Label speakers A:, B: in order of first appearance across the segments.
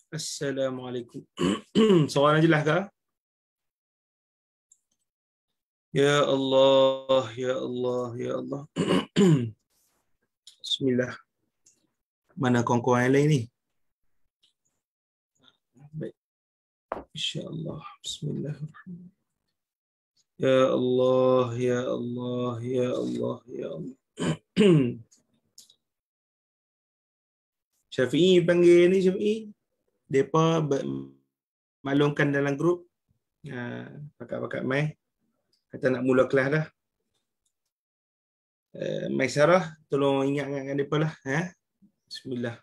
A: Assalamualaikum. Soalan jelas kah? Ya Allah, ya Allah, ya Allah. Bismillah. Mana kawan-kawan yang lain ni? Baik. InsyaAllah. Bismillahirrahmanirrahim. Ya Allah, ya Allah, ya Allah, ya Allah. Syafi'i panggil ni Syafi'i. Depa maklumkan dalam grup. Pakat-pakat mai. Kata nak mula kelas dah. Mai Sarah, tolong ingatkan depa lah. Bismillah.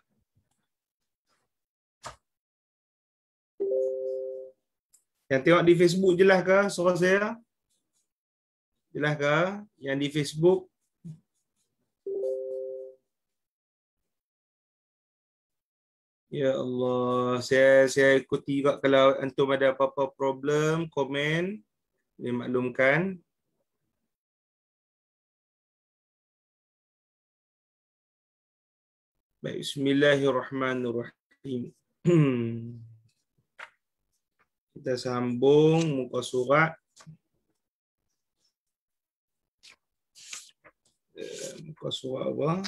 A: Yang tengok di Facebook jelas ke suara saya? Jelas ke? Yang di Facebook? Ya Allah, saya ikuti juga. Kalau antum ada apa-apa problem, komen, dimaklumkan. Baik, bismillahirrahmanirrahim. Kita sambung muka surat. Muka surat apa?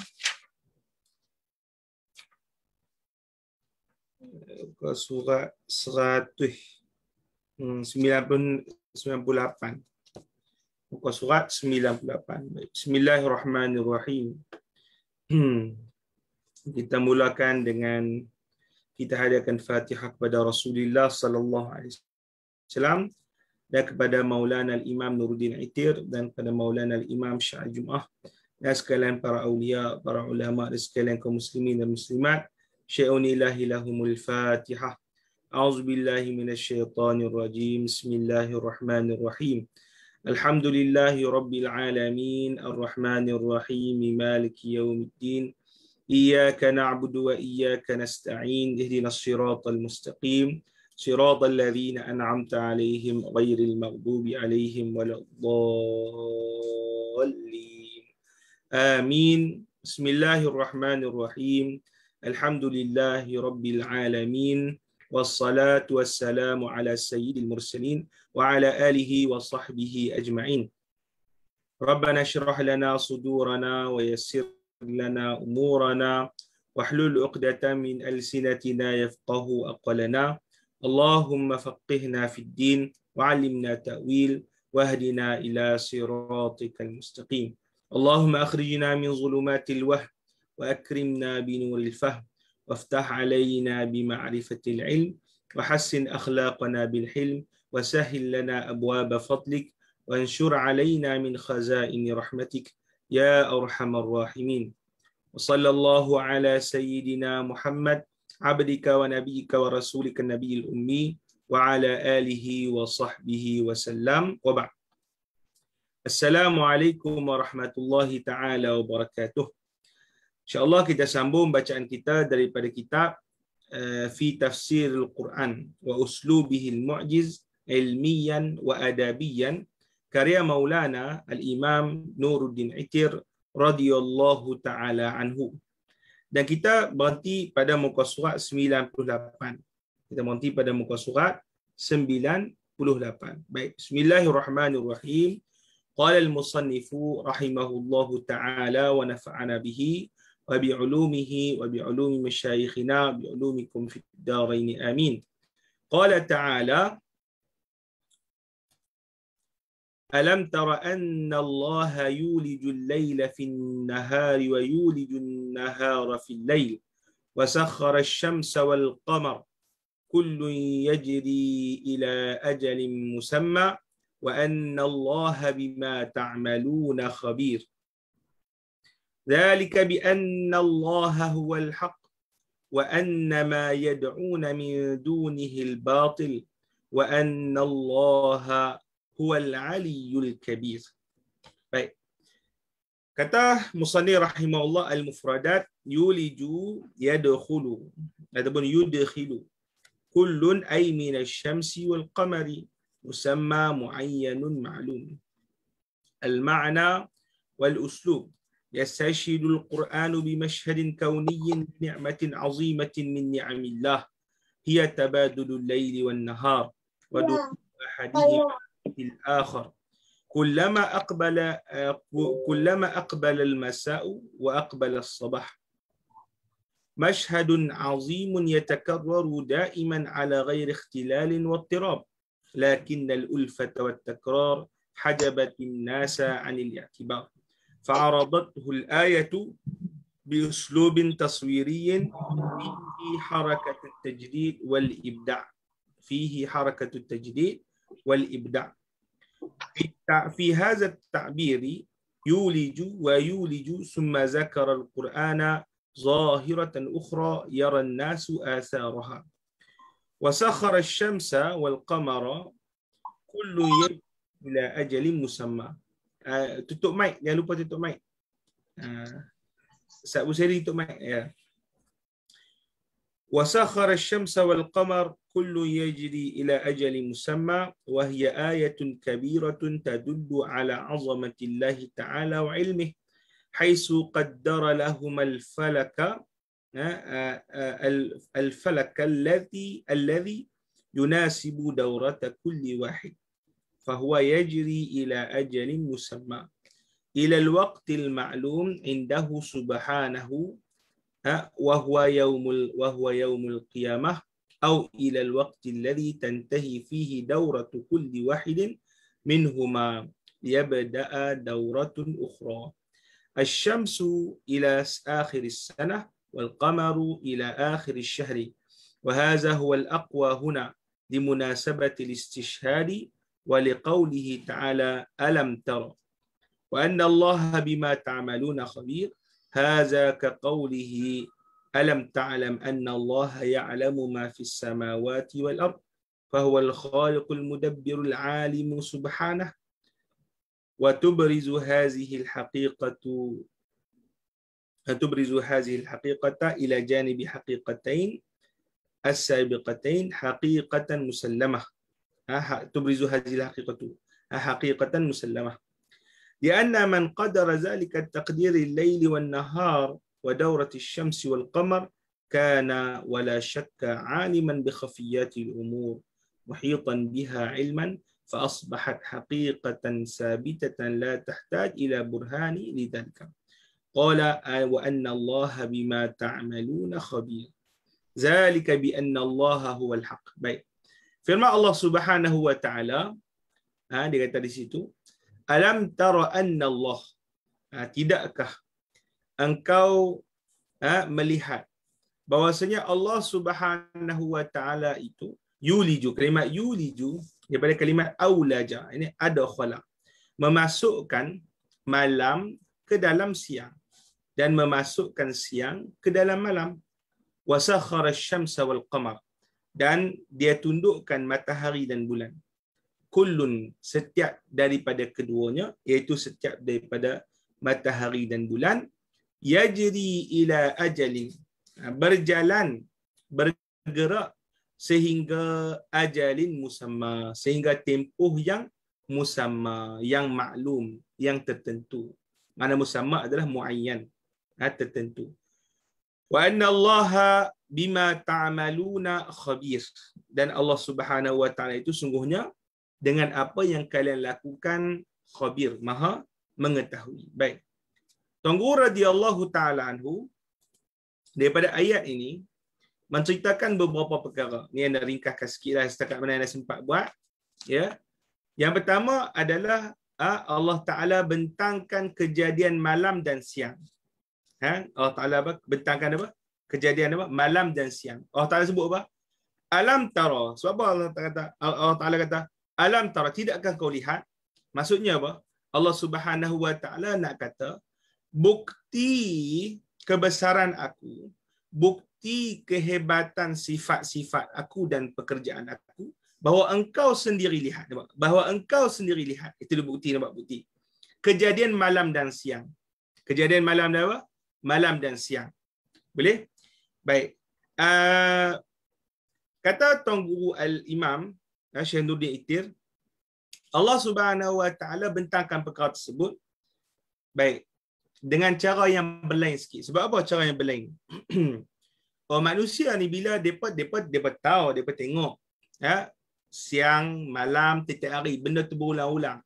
A: Muka surat 98. Muka surat 98. Baik. Bismillahirrahmanirrahim. Kita mulakan dengan kita hadiahkan Fatihah kepada Rasulullah sallallahu alaihi wasallam dan kepada Maulana Al-Imam Nuruddin Itir dan kepada Maulana Al-Imam Syah Jum'ah dan sekalian para awliya, para ulama dan sekalian kaum muslimin dan muslimat. Syai'un ilahi lahumul Fatihah. A'udzubillahi minasyaitonir rajim. Bismillahirrahmanirrahim. Alhamdulillahi rabbil alamin, arrahmanir rahim, maliki yaumiddin. Iyyaka na'budu wa iyyaka nasta'in. Ihdinas siratal mustaqim. Siratal ladzina an'amta 'alaihim ghairil maghdubi 'alaihim waladdallin. Amin. Bismillahirrahmanirrahim. Alhamdulillahi rabbil alamin. Wassalatu wassalamu ala sayyidil mursalin wa ala alihi wa sahbihi ajma'in. Rabbana shrah lana sudurana wa yassir lana umurana wahlul 'uqdatam min alsinatina yafqahu aqwalana. Allahumma faqihna fid din wa 'allimna ta'wil wahdina ila siratikal mustaqim. Allahumma akhrijna min zulumatil wahm wa akrimna bi nuril fahm وافتح علينا بمعرفة العلم وحسن أخلاقنا بالحلم وسهل لنا أبواب فضلك وانشر علينا من خزائن رحمتك يا أرحم الراحمين. وصلى الله على سيدنا محمد عبدك ونبيك ورسولك النبي الأمي وعلى آله وصحبه وسلم وبعد. السلام عليكم ورحمة الله تعالى وبركاته. InsyaAllah kita sambung bacaan kita daripada kitab Fi Tafsir Al-Quran wa Uslubihi Al-Mu'jiz Ilmiyan wa Adabiyan karya Maulana Al-Imam Nuruddin Itir radhiyallahu ta'ala anhu. Dan kita berhenti pada muka surat 98. Kita berhenti pada muka surat 98. Baik, bismillahirrahmanirrahim. Qala al-musannifu rahimahullahu ta'ala wa nafa'ana bihi وبعلومه وبعلوم مشايخنا بعلومكم في الدارين آمين. قال تعالى: ألم تر أن الله يولج الليل في النهار ويولج النهار في الليل وسخر الشمس والقمر كل يجري إلى أجل مسمى وأن الله بما تعملون خبير. ذلك بأن الله هو الحق وأن ما يدعون من دونه الباطل وأن الله هو العلي الكبير. Baik. Kata Musannif rahimahullah al-mufradat yuliju yadkhulu ataupun yudkhilu kullun ay min asy-syamsi wal qamari musamma muayyanun ma'lum. Al-ma'na wal uslub يستشهد القرآن بمشهد كوني بنعمة عظيمة من نعم الله هي تبادل الليل والنهار ودخول أحدهما في الآخر كلما أقبل المساء وأقبل الصباح مشهد عظيم يتكرر دائما على غير اختلال واضطراب لكن الألفة والتكرار حجبت الناس عن الاعتبار فعرضته الآية بأسلوب تصويري فيه حركة التجديد والإبداع في هذا التعبير يولج ثم ذكر القرآن ظاهرة أخرى يرى الناس آثارها وسخر الشمس والقمر كل يجري إلى أجل مسمى. Tutup mic, jangan lupa tutup mic. Ustaz Busiri tutup mic ya. وسخر الشمس والقمر كل يجري إلى أجل مسمى وهي آية كبيرة تدل على عظمة الله تعالى وعلمه حيث قدر لهما الفلك الذي يناسب دورة كل واحد فهو يجري إلى أجل مسمى إلى الوقت المعلوم عنده سبحانه وهو يوم القيامة أو إلى الوقت الذي تنتهي فيه دورة كل واحد منهما ليبدأ دورة أخرى الشمس إلى آخر السنة والقمر إلى آخر الشهر وهذا هو الأقوى هنا لمناسبة الاستشهاد ولقوله تعالى ألم تر وأن الله بما تعملون خبير هذا كقوله ألم تعلم أن الله يعلم ما في السماوات والأرض فهو الخالق المدبر العالم سبحانه وتبرز هذه الحقيقة إلى جانب حقيقتين السابقتين حقيقة مسلمة تبرز هذه الحقيقة حقيقة مسلمة لأن من قدر ذلك التقدير الليل والنهار ودورة الشمس والقمر كان ولا شك عالما بخفيات الأمور محيطا بها علما فأصبحت حقيقة ثابتة لا تحتاج إلى برهان لذلك قال وأن الله بما تعملون خبير ذلك بأن الله هو الحق. Baik. Firman Allah Subhanahu wa taala, dia kata di situ, alam tara anna Allah, tidakkah engkau melihat bahwasanya Allah Subhanahu wa taala itu yuliju, kalimat yuliju daripada kalimat aulaja, ini adkhala, memasukkan malam ke dalam siang dan memasukkan siang ke dalam malam. Wasakhara asy-syamsa wal qamar, dan dia tundukkan matahari dan bulan. Kullun, setiap daripada keduanya, iaitu setiap daripada matahari dan bulan, yajri ila ajalin, berjalan, bergerak sehingga ajalin musamma, sehingga tempoh yang musamma, yang maklum, yang tertentu. Mana musamma adalah muayyan, tertentu. Wa anna Allaha bima ta'maluna khabir, dan Allah Subhanahu wa taala itu sungguhnya dengan apa yang kalian lakukan khabir, maha mengetahui. Baik. Tuanku radhiyallahu taala anhu daripada ayat ini menceritakan beberapa perkara. Ni anda ringkaskan sikitlah setakat mana anda sempat buat, ya. Yang pertama adalah Allah Taala bentangkan kejadian malam dan siang. Allah Taala bentangkan apa? Kejadian apa? Malam dan siang. Allah Taala sebut apa? Alam tara. Sebab apa Allah Taala kata alam tara, tidakkah kau lihat? Maksudnya apa? Allah Subhanahu wa taala nak kata bukti kebesaran aku, bukti kehebatan sifat-sifat aku dan pekerjaan aku, bahawa engkau sendiri lihat, bahawa engkau sendiri lihat. Itu bukti, nampak bukti. Kejadian malam dan siang. Kejadian malam dan apa? Malam dan siang. Boleh? Baik. Kata Tuan Guru Al-Imam Syekh Nuruddin Itir, Allah Subhanahu wa taala bentangkan perkara tersebut baik dengan cara yang berlain sikit. Sebab apa cara yang berlain? orang manusia ni bila depa tahu, depa tengok siang malam setiap hari benda tu berulang-ulang.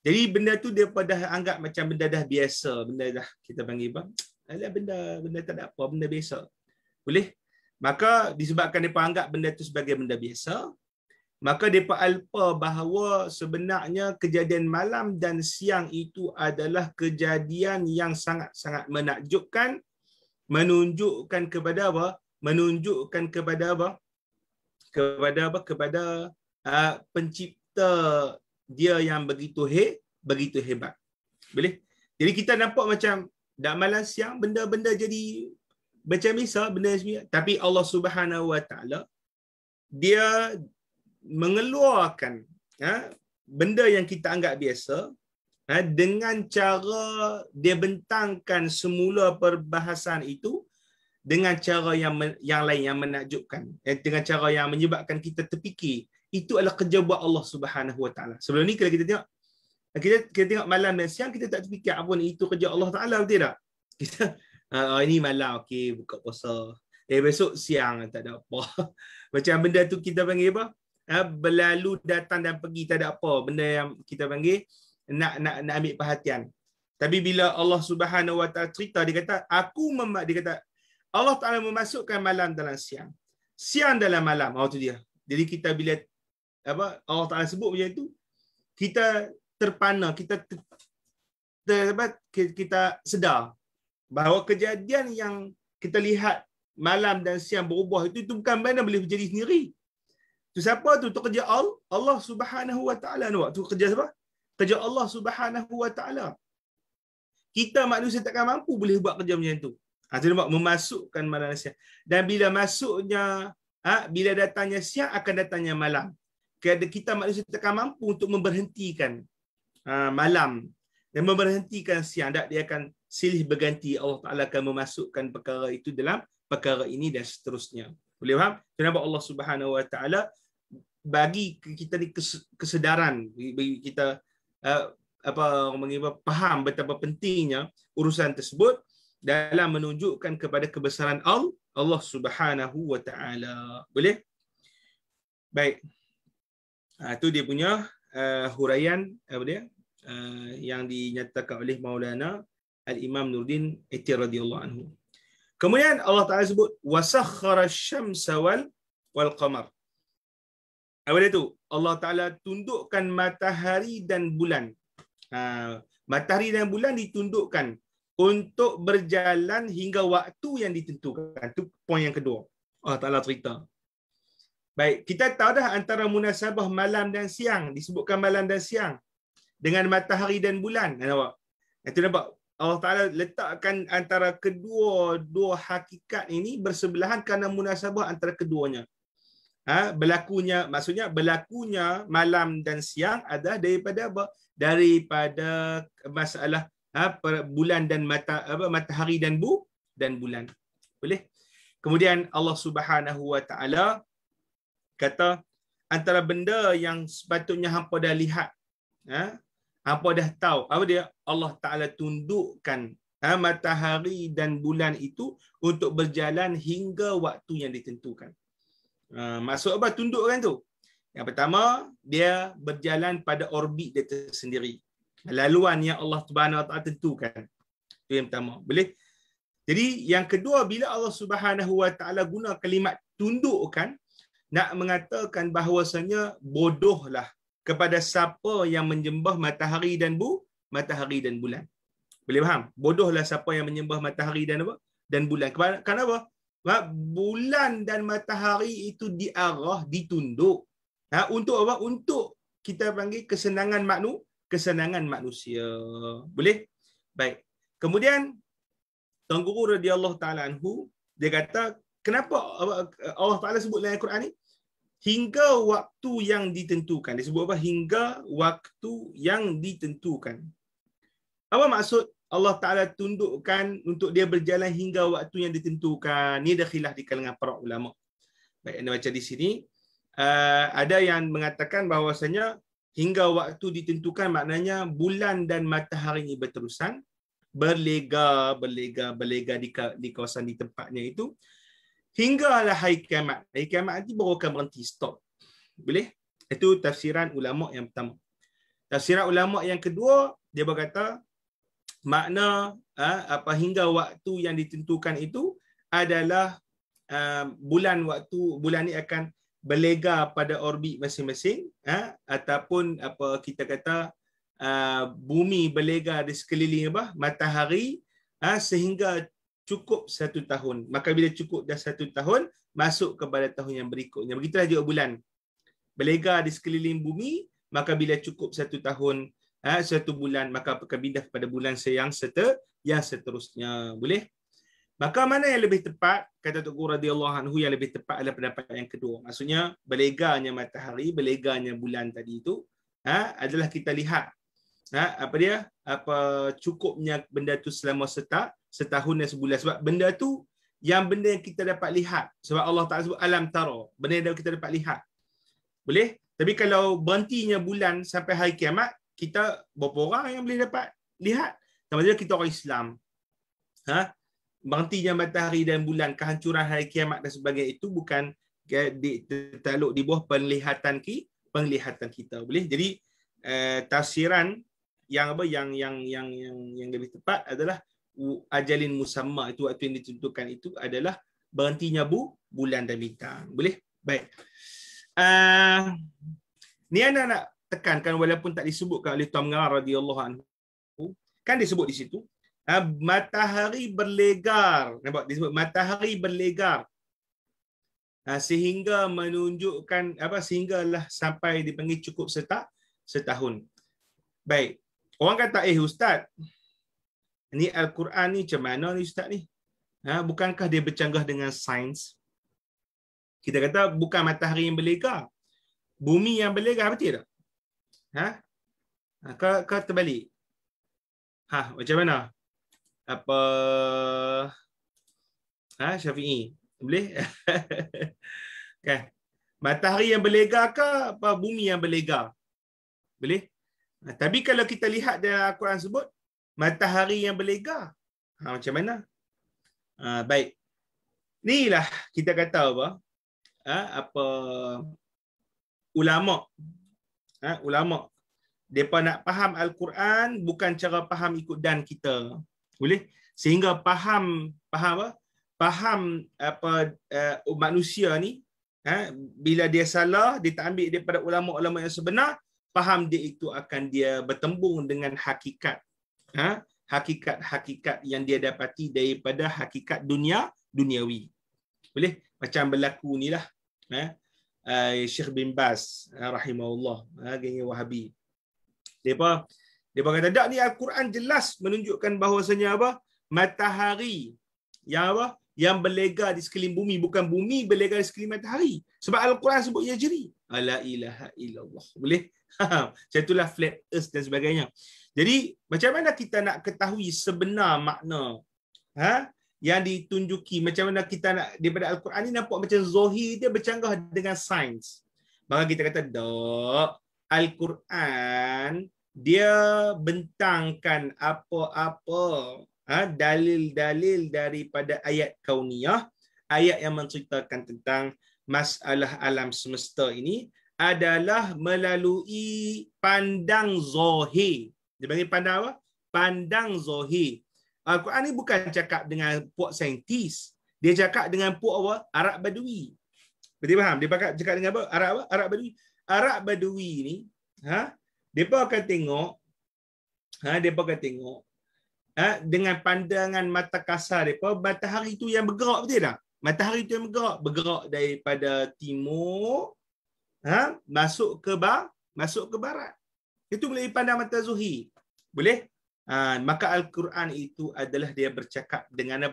A: Jadi benda tu depa dah anggap macam benda dah biasa, benda dah kita panggil apa? Alah benda tak ada apa, benda biasa. Boleh? Maka disebabkan depa anggap benda tu sebagai benda biasa, maka depa alpa bahawa sebenarnya kejadian malam dan siang itu adalah kejadian yang sangat-sangat menakjubkan, menunjukkan kepada apa? Menunjukkan kepada apa? Kepada pencipta dia yang begitu hebat. Boleh? Jadi kita nampak macam dak malam siang benda-benda jadi macam biasa, benda semua. Tapi Allah Subhanahu Wa Taala dia mengeluarkan benda yang kita anggap biasa dengan cara dia bentangkan semula perbahasan itu dengan cara yang lain yang menakjubkan, dengan cara yang menyebabkan kita terfikir itu adalah kerja buat Allah Subhanahu Wa Taala. Sebelum ni kalau kita tengok malam dan siang, kita tak terfikir apa ni itu kerja Allah Taala, betul tak? Kita ini malam okey buka puasa. Besok siang tak ada apa. Macam benda tu kita panggil apa? Berlalu datang dan pergi, tak ada apa. Benda yang kita panggil nak ambil perhatian. Tapi bila Allah Subhanahu Wa Taala cerita, dia kata dia kata Allah Taala memasukkan malam dalam siang. Siang dalam malam. Tu dia. Jadi kita bila Allah Taala sebut macam itu, kita terpana, kita sedar bahawa kejadian yang kita lihat malam dan siang berubah itu bukan benda boleh berjadi sendiri. Tu siapa tu? Tu kerja Allah Subhanahu Wa Taala. Tu kerja siapa? Kerja Allah Subhanahu Wa Taala. Kita manusia takkan mampu boleh buat kerja macam tu. Tu nampak memasukkan malam dan siang. Dan bila masuknya bila datangnya siang akan datangnya malam. Kita manusia takkan mampu untuk memberhentikan malam dan memberhentikan siang. Dia akan silih berganti. Allah Ta'ala akan memasukkan perkara itu dalam perkara ini dan seterusnya. Boleh faham? Kenapa Allah Subhanahu Wa Ta'ala bagi kita ni kesedaran, bagi kita faham betapa pentingnya urusan tersebut dalam menunjukkan kepada kebesaran Allah Subhanahu Wa Ta'ala. Boleh? Baik. Itu dia punya huraian yang dinyatakan oleh Maulana Al-Imam Nuruddin Itir radhiyallahu anhu. Kemudian Allah Ta'ala sebut wasakhkhara asy-syamsa wal qamar. Apa dia tu? Allah Ta'ala tundukkan matahari dan bulan. Matahari dan bulan ditundukkan untuk berjalan hingga waktu yang ditentukan. Itu poin yang kedua. Allah Ta'ala cerita. Baik, kita tahu dah antara munasabah malam dan siang. Disebutkan malam dan siang dengan matahari dan bulan. Nampak? Itu nampak? Allah Ta'ala letakkan antara dua hakikat ini bersebelahan kerana munasabah antara keduanya. Maksudnya berlakunya malam dan siang adalah daripada apa? Daripada masalah bulan dan matahari dan bulan. Boleh? Kemudian Allah Subhanahu Wa Ta'ala kata antara benda yang sepatutnya hampa dah lihat, hampa dah tahu, apa dia? Allah Ta'ala tundukkan matahari dan bulan itu untuk berjalan hingga waktu yang ditentukan. Maksud apa tundukkan tu? Yang pertama, dia berjalan pada orbit dia tersendiri. Laluan yang Allah Subhanahu Wa Ta'ala tentukan. Itu yang pertama. Boleh? Jadi yang kedua, bila Allah Subhanahu Wa Ta'ala guna kalimat tundukkan, nak mengatakan bahawasanya bodohlah kepada siapa yang menyembah matahari dan bulan. Boleh faham? Bodohlah siapa yang menyembah matahari dan bulan. Kenapa? Bulan dan matahari itu diarah, ditunduk. Untuk apa? Untuk kita panggil kesenangan manusia. Boleh? Baik. Kemudian Tuan Guru radhiyallahu taala anhu dia kata, kenapa Allah Taala sebut dalam Al-Quran ni hingga waktu yang ditentukan? Dia sebut apa? Hingga waktu yang ditentukan. Apa maksud Allah Taala tundukkan untuk dia berjalan hingga waktu yang ditentukan? Ni ada khilaf di kalangan para ulama. Baik, anda baca di sini. Ada yang mengatakan bahawasanya hingga waktu ditentukan maknanya bulan dan matahari ini berterusan berlega di kawasan di tempatnya itu hinggalah hari kiamat. Hari kiamat nanti baru akan berhenti, stop. Boleh? Itu tafsiran ulama yang pertama. Tafsiran ulama yang kedua, dia berkata makna hingga waktu yang ditentukan itu adalah bulan ni akan berlega pada orbit masing-masing, ataupun kita kata bumi berlega di sekeliling matahari sehingga cukup 1 tahun. Maka bila cukup dah 1 tahun, masuk kepada tahun yang berikutnya. Begitulah juga bulan berlega di sekeliling bumi, maka bila cukup 1 tahun, 1 bulan, maka akan pindah kepada bulan yang seterusnya. Boleh? Maka mana yang lebih tepat? Kata Tuku radhiyallahu anhu, yang lebih tepat adalah pendapat yang kedua. Maksudnya berleganya matahari, berleganya bulan tadi itu adalah kita lihat cukupnya benda tu selama setahun dan sebulan. Sebab benda tu benda yang kita dapat lihat. Sebab Allah Ta'ala sebut alam tara, benda yang kita dapat lihat. Boleh? Tapi kalau berhentinya bulan sampai hari kiamat, kita berapa orang yang boleh dapat lihat? Sama saja kita orang Islam. Berhentinya matahari dan bulan, kehancuran hari kiamat dan sebagainya, itu bukan tertakluk di bawah penglihatan kita. Boleh? Jadi tafsiran yang lebih tepat adalah ajalin musamma, itu waktu yang ditentukan itu adalah berhentinya bulan dan bintang. Boleh? Baik. Ni anak nak tekankan, walaupun tak disebutkan oleh Tuan Mengarang radhiyallahu anhu, kan disebut di situ matahari berlegar. Nampak disebut matahari berlegar sehingga menunjukkan sehinggalah sampai dipanggil cukup setahun. Baik. Orang kata, ustaz, ni Al-Quran ni macam mana ni ustaz ni? Bukankah dia bercanggah dengan sains? Kita kata bukan matahari yang berlegar, bumi yang berlegar, betul tak? Kau terbalik. Macam mana? Syafi'i? Boleh? Kan? Matahari yang berlegar ke bumi yang berlegar? Boleh? Tapi kalau kita lihat dalam Al-Quran sebut matahari yang berlegar, macam mana? Baik. Inilah kita kata ulama depa nak faham Al-Quran bukan cara faham ikut dan kita. Boleh? Sehingga faham manusia ni, bila dia salah, dia tak ambil daripada ulama-ulama yang sebenar, faham dia itu akan dia bertembung dengan hakikat yang dia dapati daripada hakikat duniawi. Boleh? Macam berlaku ni lah Syekh bin Baz rahimahullah, geng Wahabi. Depa kata, tak, ni Al-Quran jelas menunjukkan bahawasanya matahari yang berlegar di sekeliling bumi, bukan bumi berlegar di sekeliling matahari. Sebab Al-Quran sebut yajri. La ilaha illallah. Boleh? Macam itulah flat earth dan sebagainya. Jadi macam mana kita nak ketahui sebenar makna yang ditunjuki? Macam mana kita nak, daripada Al-Quran ni nampak macam zahir dia bercanggah dengan sains. Maka kita kata, tak, Al-Quran dia bentangkan apa-apa dalil-dalil daripada ayat kauniyah, ayat yang menceritakan tentang masalah alam semesta ini adalah melalui pandang zahir. Dia panggil pandang apa? Pandang zahir. Al-Quran ni bukan cakap dengan puak saintis. Dia cakap dengan puak Arab Badui. Betul faham? Dia cakap dengan apa? Arab Badui. Arab Badui ni, depa akan tengok, dengan pandangan mata kasar depa, matahari tu yang bergerak, betul tak? Matahari tu yang bergerak daripada timur, masuk ke barat. Itu boleh pandang mata zuhir. Boleh? Maka Al-Quran itu adalah dia bercakap dengan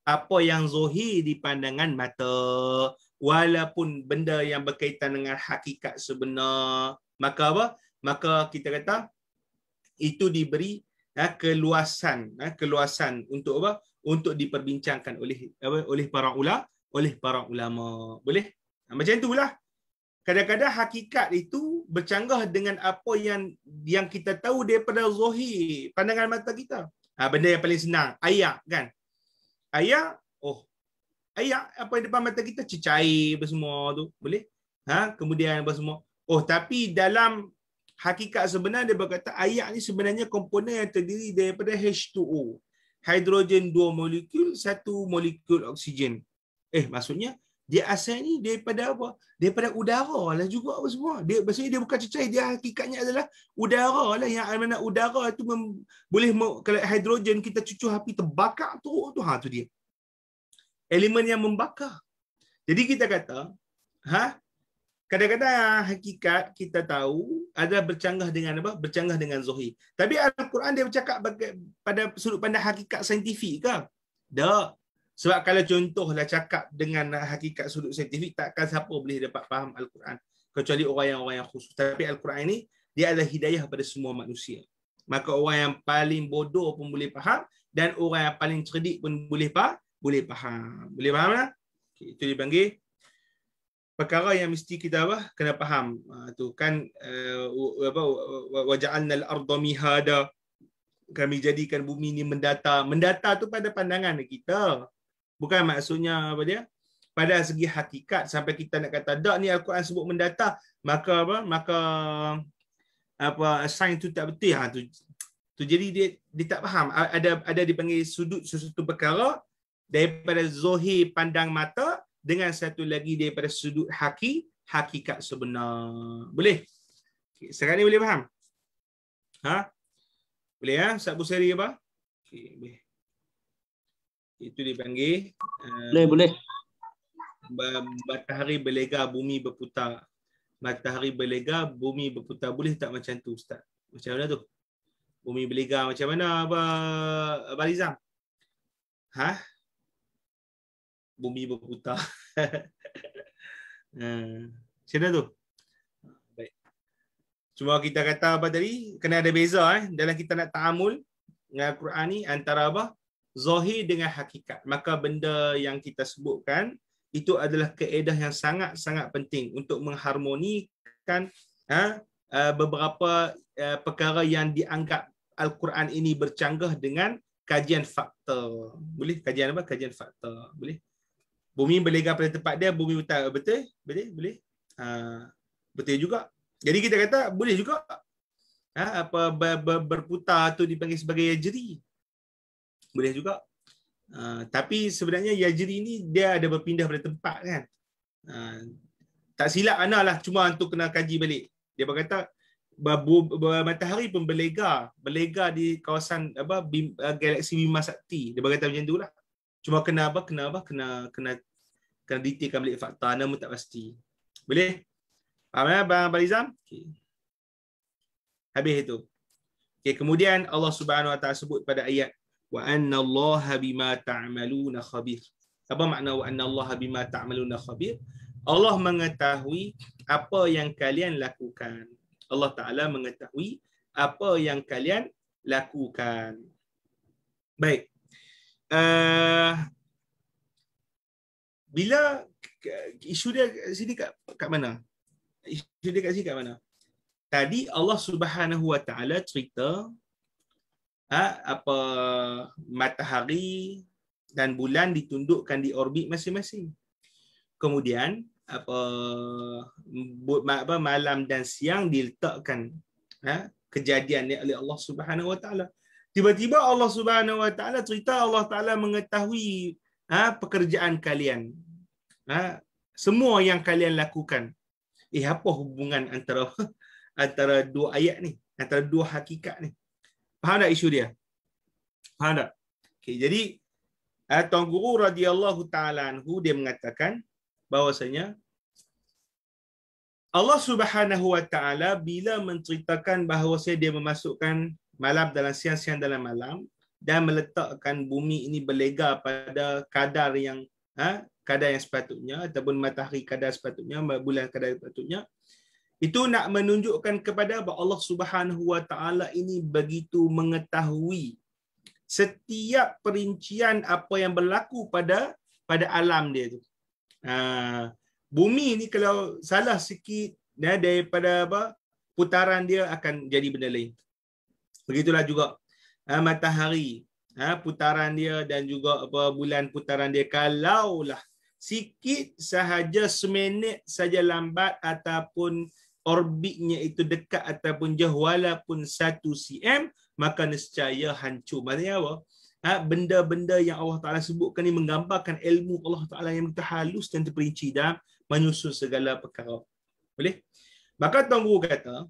A: apa yang zuhir di pandangan mata, walaupun benda yang berkaitan dengan hakikat sebenar, maka kita kata itu diberi keluasan untuk untuk diperbincangkan oleh para ulama. Boleh? Macam itulah. Kadang-kadang hakikat itu bercanggah dengan apa yang kita tahu daripada zahir, pandangan mata kita. Benda yang paling senang, ayat kan. Ayat, ayak apa yang depan mata kita cecair apa semua tu, boleh? Kemudian apa semua. Oh, tapi dalam hakikat sebenar dia berkata ayak ni sebenarnya komponen yang terdiri daripada H2O. Hidrogen 2 molekul, 1 molekul oksigen. Maksudnya dia asal ni daripada apa? Daripada udara lah juga apa semua. Dia maksudnya dia bukan cecair, dia hakikatnya adalah udara lah, yang mana udara tu boleh kalau hidrogen kita cucur api terbakar tu tu dia. Elemen yang membakar. Jadi kita kata kadang-kadang hakikat kita tahu adalah bercanggah dengan apa? Bercanggah dengan zahir. Tapi Al-Quran dia bercakap pada sudut pandang hakikat saintifik ke? Tak. Sebab kalau contohlah cakap dengan hakikat sudut saintifik, takkan siapa boleh dapat faham Al-Quran kecuali orang yang khusus. Tapi Al-Quran ini dia adalah hidayah pada semua manusia. Maka orang yang paling bodoh pun boleh faham dan orang yang paling cerdik pun boleh faham. Boleh faham tak? Okay, itu dipanggil perkara yang mesti kita kena faham. Tu kan waja'alnal arda mihada, kami jadikan bumi ni mendata. Mendata tu pada pandangan kita. Bukan maksudnya apa dia? Pada segi hakikat sampai kita nak kata dak ni Al-Quran sebut mendata, maka sains tu tak betul. Tu jadi dia tak faham. Ada dipanggil sudut sesuatu perkara daripada zahir pandang mata dengan satu lagi daripada sudut hakikat sebenar. Boleh? Okay, sekarang ni boleh faham? Boleh Ustaz Busari apa? Okay, boleh. Itu dipanggil
B: boleh.
A: Matahari berlega, bumi berputar. Matahari berlega, bumi berputar. Boleh tak macam tu Ustaz? Macam mana tu? Bumi berlega macam mana Abang Rizam? Bumi berputar. Macam mana tu? Baik. Cuma kita kata apa tadi? Kena ada beza dalam kita nak ta'amul dengan Al-Quran ni antara apa? Zahir dengan hakikat. Maka benda yang kita sebutkan itu adalah kaedah yang sangat-sangat penting untuk mengharmonikan beberapa perkara yang dianggap Al-Quran ini bercanggah dengan kajian fakta. Boleh? Kajian apa? Kajian fakta. Boleh? Bumi berlega pada tempat dia, bumi putar. Betul? Boleh? Betul juga. Jadi kita kata boleh juga. Berputar tu dipanggil sebagai yajri. Boleh juga. Tapi sebenarnya yajri ni dia ada berpindah pada tempat kan. Tak silap lah cuma untuk kena kaji balik. Dia berkata matahari pun berlega di kawasan galaksi Bima Sakti. Dia berkata macam itulah. Cuma kena detailkan balik fakta, namun tak pasti. Boleh? Faham Abang Rizam? Okay. Habis itu. Okay, kemudian Allah Subhanahu Wa Taala sebut pada ayat wa anna Allaha bima ta'maluna khabir. Apa makna wa anna Allaha bima ta'maluna khabir? Allah mengetahui apa yang kalian lakukan. Allah Taala mengetahui apa yang kalian lakukan. Baik. Bila isu dia sini kat mana? Isu dia kat sini kat mana? Tadi Allah Subhanahu Wa Taala cerita apa matahari dan bulan ditundukkan di orbit masing-masing. Kemudian malam dan siang diletakkan kejadian oleh Allah Subhanahu Wa Taala. Tiba-tiba Allah Subhanahu Wa Taala cerita Allah Taala mengetahui pekerjaan kalian. Semua yang kalian lakukan. Apa hubungan antara dua ayat ni, antara dua hakikat ni? Faham tak isu dia? Faham tak? Okay, jadi Tuan Guru radhiyallahu ta'ala anhu dia mengatakan bahawasanya Allah Subhanahu Wa Taala bila menceritakan bahawasanya dia memasukkan malam dalam siang, siang dalam malam dan meletakkan bumi ini berlega pada kadar yang sepatutnya ataupun matahari kadar sepatutnya, bulan kadar sepatutnya, itu nak menunjukkan kepada bahawa Allah Subhanahu Wa Taala ini begitu mengetahui setiap perincian apa yang berlaku pada alam dia tu. Bumi ni kalau salah sikit daripada putaran dia akan jadi benda lain. Begitulah juga matahari. putaran dia dan juga bulan putaran dia, kalaulah sikit sahaja seminit saja lambat ataupun orbitnya itu dekat ataupun jauh walaupun 1 cm, maka nescaya hancur. Maksudnya apa? Benda-benda yang Allah Ta'ala sebutkan ni menggambarkan ilmu Allah Ta'ala yang begitu halus dan terperinci dalam menyusun segala perkara. Boleh? Maka Tuan Guru kata,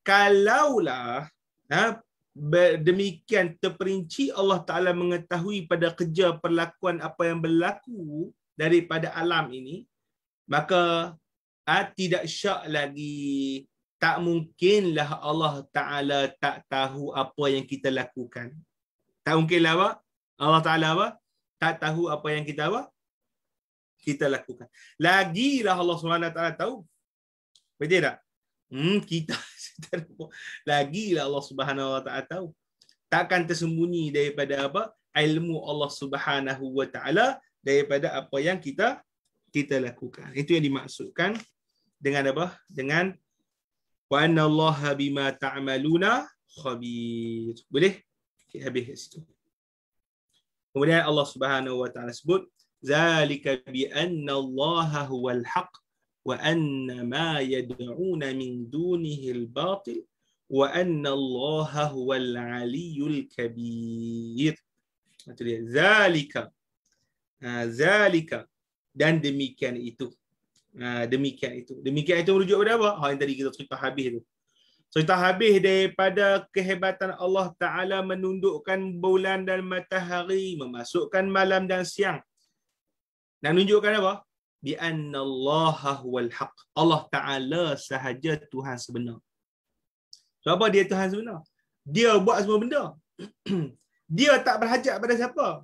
A: kalaulah demikian terperinci Allah Ta'ala mengetahui pada kerja perlakuan apa yang berlaku daripada alam ini, maka tidak syak lagi, tak mungkinlah Allah Ta'ala tak tahu apa yang kita lakukan. Tak mungkinlah apa? Allah Ta'ala apa? Tak tahu apa yang kita lakukan. Lagilah Allah SWT tahu. Betul tak? Kita lagilah Allah Subhanahu Wa Ta'ala tahu. Takkan tersembunyi daripada apa? Ilmu Allah Subhanahu Wa Ta'ala daripada apa yang kita lakukan. Itu yang dimaksudkan dengan apa? Dengan wa annallaha bima ta'maluna khabir. Boleh? Okay, habis kat situ. Kemudian Allah Subhanahu Wa Ta'ala sebut, zalika bi anna Allaha huwal haq wa anna ma yad'una min dunihi al-batil wa anna Allaha huwal aliyyul kabir. Itu dia, zalika. Zalika, dan demikian itu. Demikian itu merujuk pada apa? Yang tadi kita cerita habis tu. Cerita habis daripada kehebatan Allah Ta'ala menundukkan bulan dan matahari, memasukkan malam dan siang. Dan menunjukkan apa? Bi anna Allaha huwal haq. Allah Ta'ala sahaja Tuhan sebenar. So, apa dia Tuhan sebenar? Dia buat semua benda. Dia tak berhajat pada siapa.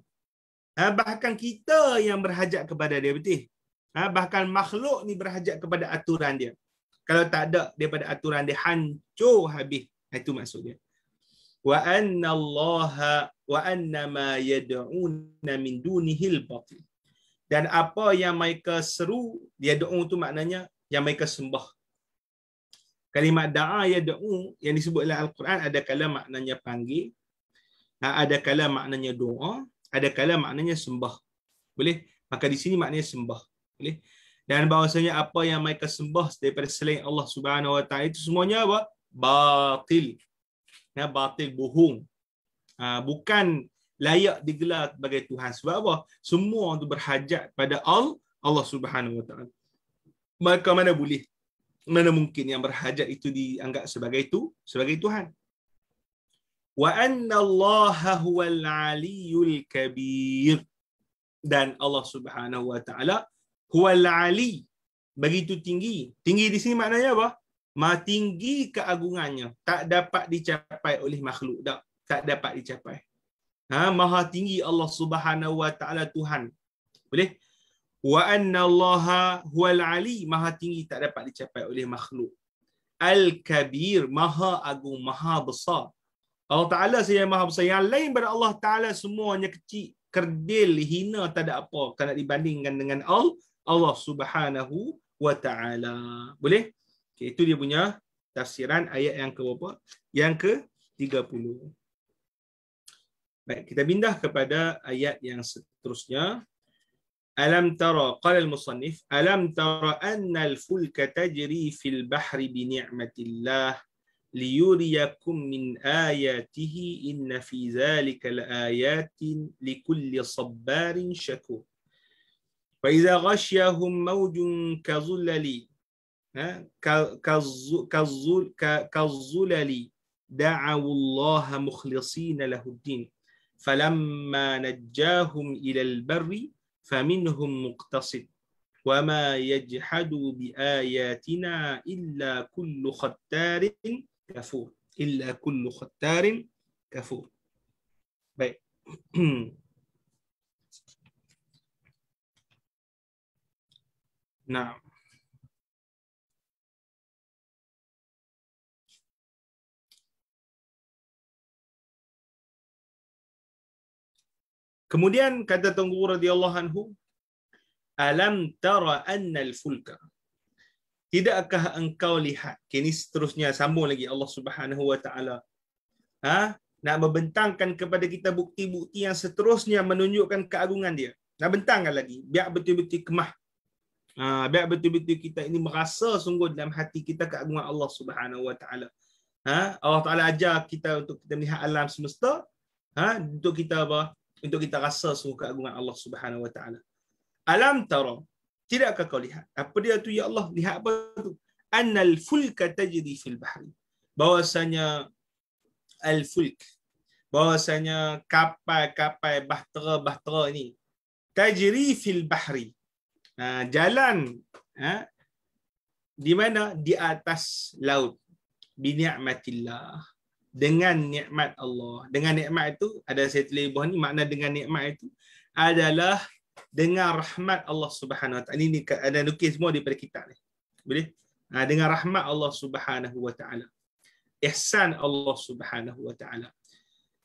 A: Bahkan kita yang berhajat kepada dia, betul? Bahkan makhluk ni berhajat kepada aturan dia. Kalau tak ada daripada aturan dia, hancur habis. Itu maksud dia. Wa anna Allaha wa anna ma yad'una min dunihil batil. Dan apa yang mereka seru, yad'u tu maknanya yang mereka sembah. Kalimat da'a yad'u yang disebut dalam Al-Quran ada kala maknanya panggil, ada kala maknanya doa, ada kala maknanya sembah. Boleh? Maka di sini maknanya sembah. Boleh? Dan bahawasanya apa yang mereka sembah daripada selain Allah Subhanahu Wa Ta'ala itu semuanya apa? Batil. Batil, bohong. Bukan layak digelar sebagai Tuhan. Sebab apa? Semua itu berhajat pada Allah Subhanahu Wa Ta'ala. Maka mana boleh? Mana mungkin yang berhajat itu dianggap sebagai Tuhan? Wa anna Allaha huwal aliyyul kabir. Dan Allah Subhanahu Wa Ta'ala huwal ali, begitu tinggi. Tinggi di sini maknanya apa? Maha tinggi keagungannya, tak dapat dicapai oleh makhluk. Tak dapat dicapai. Maha tinggi Allah Subhanahu Wa Ta'ala Tuhan. Boleh? Wa anna Allaha huwal ali, maha tinggi, tak dapat dicapai oleh makhluk. Al-kabir, maha agung, maha besar. Allah Ta'ala saja maha besar. Yang lain pada Allah Ta'ala semuanya kecil, kerdil, hina, tak ada apa. Tak nak dibandingkan dengan Allah Subhanahu Wa Ta'ala. Boleh? Okay, itu dia punya tafsiran ayat yang ke berapa? Yang ke-30. Baik, kita pindah kepada ayat yang seterusnya. Alam tara, qala al-musannif, alam tara anna al-fulka tajri fil bahri bi ni'matillah liyuriyakum min ayatihi inna fi zalika laayatin likulli sabbarin syakur. فإذا غشيهم موج كظلل كالظلل دعوا الله مخلصين له الدين فلما نجاهم إلى البر فمنهم مقتصد وما يجحد بآياتنا إلا كل ختار كفور baik. Nah, kemudian kata Tuan Guru radhiyallahu anhu, alam tara anna al-fulka, tidakkah engkau lihat? Ini seterusnya sambung lagi Allah Subhanahu Wa Ta'ala nak membentangkan kepada kita bukti-bukti yang seterusnya menunjukkan keagungan dia. Nak bentangkan lagi, biar betul-betul kemah. Biar betul-betul kita ini merasa sungguh dalam hati kita keagungan Allah Subhanahu Wa Taala. Allah Taala ajar kita untuk kita melihat alam semesta, untuk kita apa? Untuk kita rasa sungguh keagungan Allah Subhanahu Wa Taala. Alam tara, tidakkah kau lihat? Apa dia tu ya Allah? Lihat apa tu? Annal fulka tajri fil bahri. Bahwasanya al-fulk, bahwasanya kapal-kapal bahtera-bahtera ni tajri fil bahri, jalan di mana? Di atas laut, bi ni'matillah, dengan nikmat Allah. Dengan nikmat itu ada saya tulis bawah ni, makna dengan nikmat itu adalah dengan rahmat Allah Subhanahu Wa Taala. Ini ada nukil semua daripada kitab ni. Boleh? Dengan rahmat Allah Subhanahu Wa Taala. Ihsan Allah Subhanahu Wa Taala.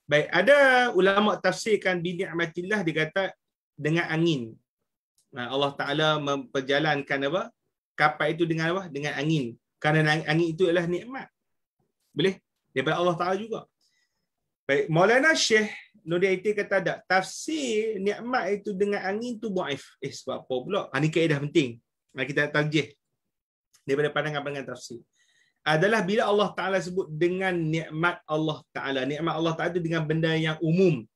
A: Baik, ada ulama tafsirkan bi ni'matillah, dia kata dengan angin. Allah Taala memperjalankan apa? Kapal itu dengan apa? Dengan angin. Kerana angin itu adalah nikmat. Boleh? Daripada Allah Taala juga. Baik, Maulana Syekh Nurdin Aiti kata tak, tafsir nikmat itu dengan angin tu dhaif. Sebab apa pula? Ini kaedah penting. Kita tarjih daripada pandangan-pandangan tafsir. Adalah bila Allah Ta'ala sebut dengan nikmat Allah Ta'ala. Nikmat Allah Ta'ala itu dengan benda yang umum.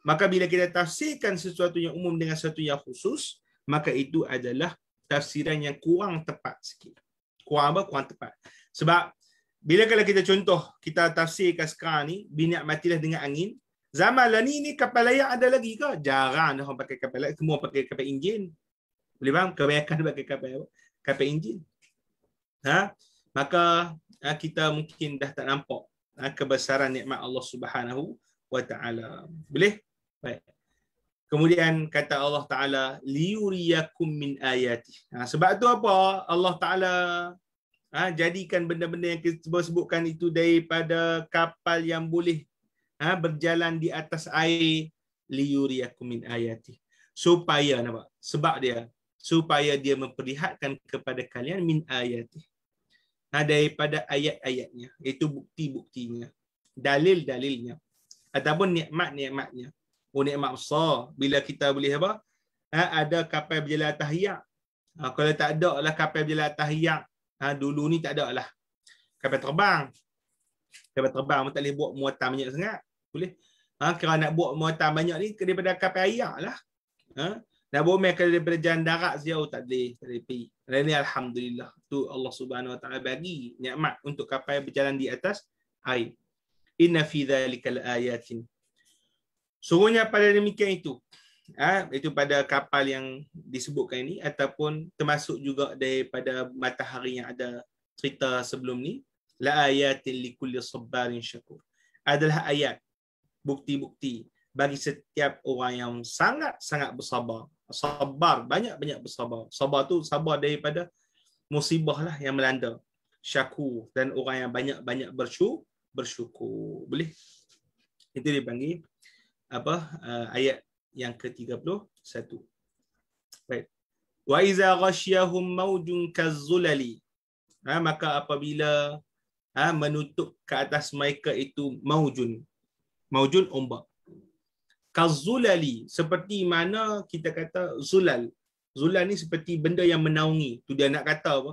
A: Maka bila kita tafsirkan sesuatu yang umum dengan sesuatu yang khusus, maka itu adalah tafsiran yang kurang tepat sikit. Kurang apa? Kurang tepat. Sebab bila kalau kita contoh, kita tafsirkan sekarang ni, binikmatillah dengan angin, zaman lah ni kapal layak ada lagi ke? Jarang dah orang pakai kapal layak. Semua pakai kapal enjin. Boleh faham? Kebanyakan pakai kapal enjin. Maka kita mungkin dah tak nampak kebesaran nikmat Allah Subhanahu Wa Taala. Boleh? Baik. Kemudian kata Allah Taala, liyuriyakum min ayati. Sebab tu apa? Allah Taala jadikan benda-benda yang kita sebutkan itu daripada kapal yang boleh berjalan di atas air, liyuriyakum min ayati. Supaya nampak? Sebab dia supaya dia memperlihatkan kepada kalian min ayati. Daripada ayat-ayatnya, iaitu bukti-buktinya, dalil-dalilnya, ataupun nikmat-nikmatnya. Nikmat besar bila kita boleh apa? Ada kapal berjalan atas hiyak. Kalau tak ada lah kapal berjalan atas hiyak, dulu ni tak ada lah kapal terbang. Kapal terbang pun tak boleh buat muatan banyak sangat. Boleh. Kalau nak buat muatan banyak ni daripada kapal hiyak lah. Nak buat mereka daripada jalan darat sejauh tak boleh pergi. Dan ini alhamdulillah, tu Allah Subhanahu Wa Taala bagi nikmat untuk kapal berjalan di atas air. Inna fi dzalikal ayatin. Sungguhnya pada demikian itu, itu pada kapal yang disebutkan ini, ataupun termasuk juga daripada matahari yang ada cerita sebelum ni, la ayatin likulli sabarin syakur. Adalah ayat, bukti-bukti bagi setiap orang yang sangat-sangat bersabar. Sabar, banyak-banyak bersabar. Sabar tu sabar daripada musibah lah yang melanda. Syakur, dan orang yang banyak-banyak bersyukur. Boleh? Itu dipanggil apa? Ayat yang ke-31. Baik. Wa iza ghasyahum maujun kazzulali. Maka apabila menutup ke atas mereka itu maujun ombak. Kazzulali, seperti mana kita kata zulal. Zulal ni seperti benda yang menaungi. Tu dia nak kata apa?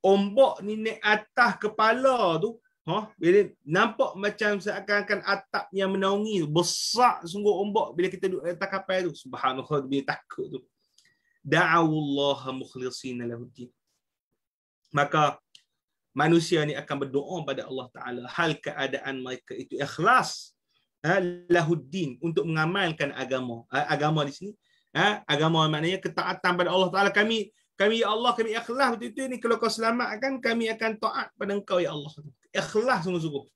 A: Ombak ni naik atas kepala tu, bila nampak macam seakan-akan atap yang menaungi. Besar sungguh ombak bila kita duduk atas kapal tu. Subhanallah, bila takut tu. Da'awullaha mukhlishina lahuddin. Maka manusia ni akan berdoa pada Allah Ta'ala hal keadaan mereka itu ikhlas lahuddin, untuk mengamalkan agama. Agama di sini, agama maknanya ketaatan pada Allah Ta'ala. Kami ya Allah, kami ikhlas betul-betul ni. Kalau kau selamatkan, kami akan taat pada engkau ya Allah. Ikhlas sungguh-sungguh.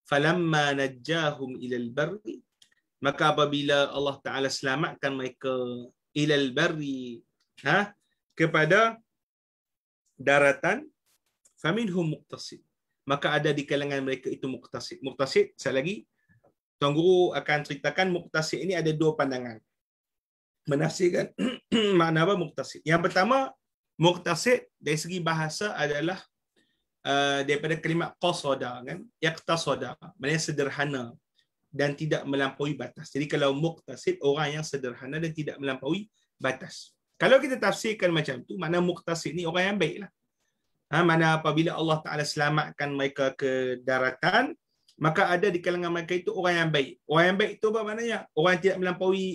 A: Falamma najjahum ilal barri, maka apabila Allah Ta'ala selamatkan mereka ilal barri, kepada daratan, faminhum muqtasid, maka ada di kalangan mereka itu muqtasid. Muqtasid, sekali lagi Tuan Guru akan ceritakan muqtasid ini ada dua pandangan menafsirkan makna apa muqtasid. Yang pertama, muqtasid dari segi bahasa adalah daripada kalimat qasada, kan? Iqtasada, maknanya sederhana. dan tidak melampaui batas. Jadi kalau muqtasid, orang yang sederhana dan tidak melampaui batas. Kalau kita tafsirkan macam tu, makna muqtasid ni orang yang baik lah. Mana apabila Allah Ta'ala selamatkan mereka ke daratan, maka ada di kalangan mereka itu orang yang baik. Orang yang baik itu apa maknanya? Orang yang tidak melampaui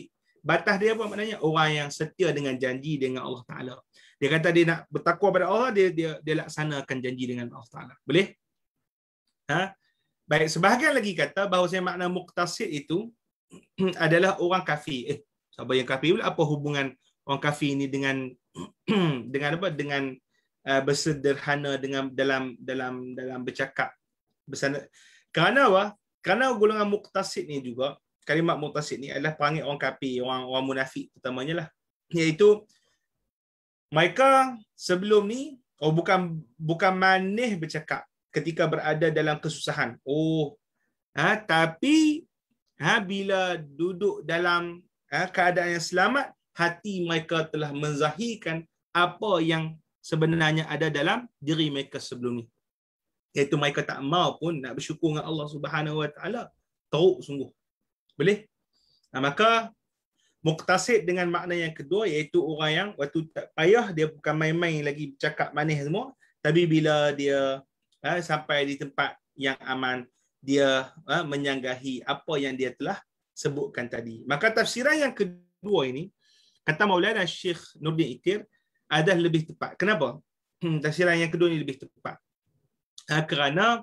A: batas dia apa maknanya? Orang yang setia dengan janji dengan Allah Ta'ala. Dia kata dia nak bertakwa pada Allah, dia laksanakan janji dengan Allah Ta'ala. Boleh? Baik, sebahagian lagi kata bahawa makna muqtasid itu adalah orang kafir. Siapa yang kafir pula? Apa hubungan orang kafir ini dengan dengan apa? Dengan bersederhana dengan dalam bercakap. Kerana apa? Kerana golongan muqtasid ni juga, kalimat muqtasid ni adalah perangai orang kafir, orang munafik terutamanya lah. Iaitu mereka sebelum ni bukan manis bercakap ketika berada dalam kesusahan. Tapi bila duduk dalam keadaan yang selamat, hati mereka telah menzahirkan apa yang sebenarnya ada dalam diri mereka sebelum ni. Iaitu mereka tak mau pun nak bersyukur dengan Allah Subhanahu Wa Taala. Teruk sungguh. Boleh? Maka muqtasid dengan makna yang kedua iaitu orang yang waktu tak payah, dia bukan main-main lagi bercakap manis semua, tapi bila dia sampai di tempat yang aman, dia menyanggahi apa yang dia telah sebutkan tadi. Maka tafsiran yang kedua ini, kata Maulana Syekh Nuruddin Itir, adalah lebih tepat. Kenapa? Tafsiran yang kedua ini lebih tepat. Kerana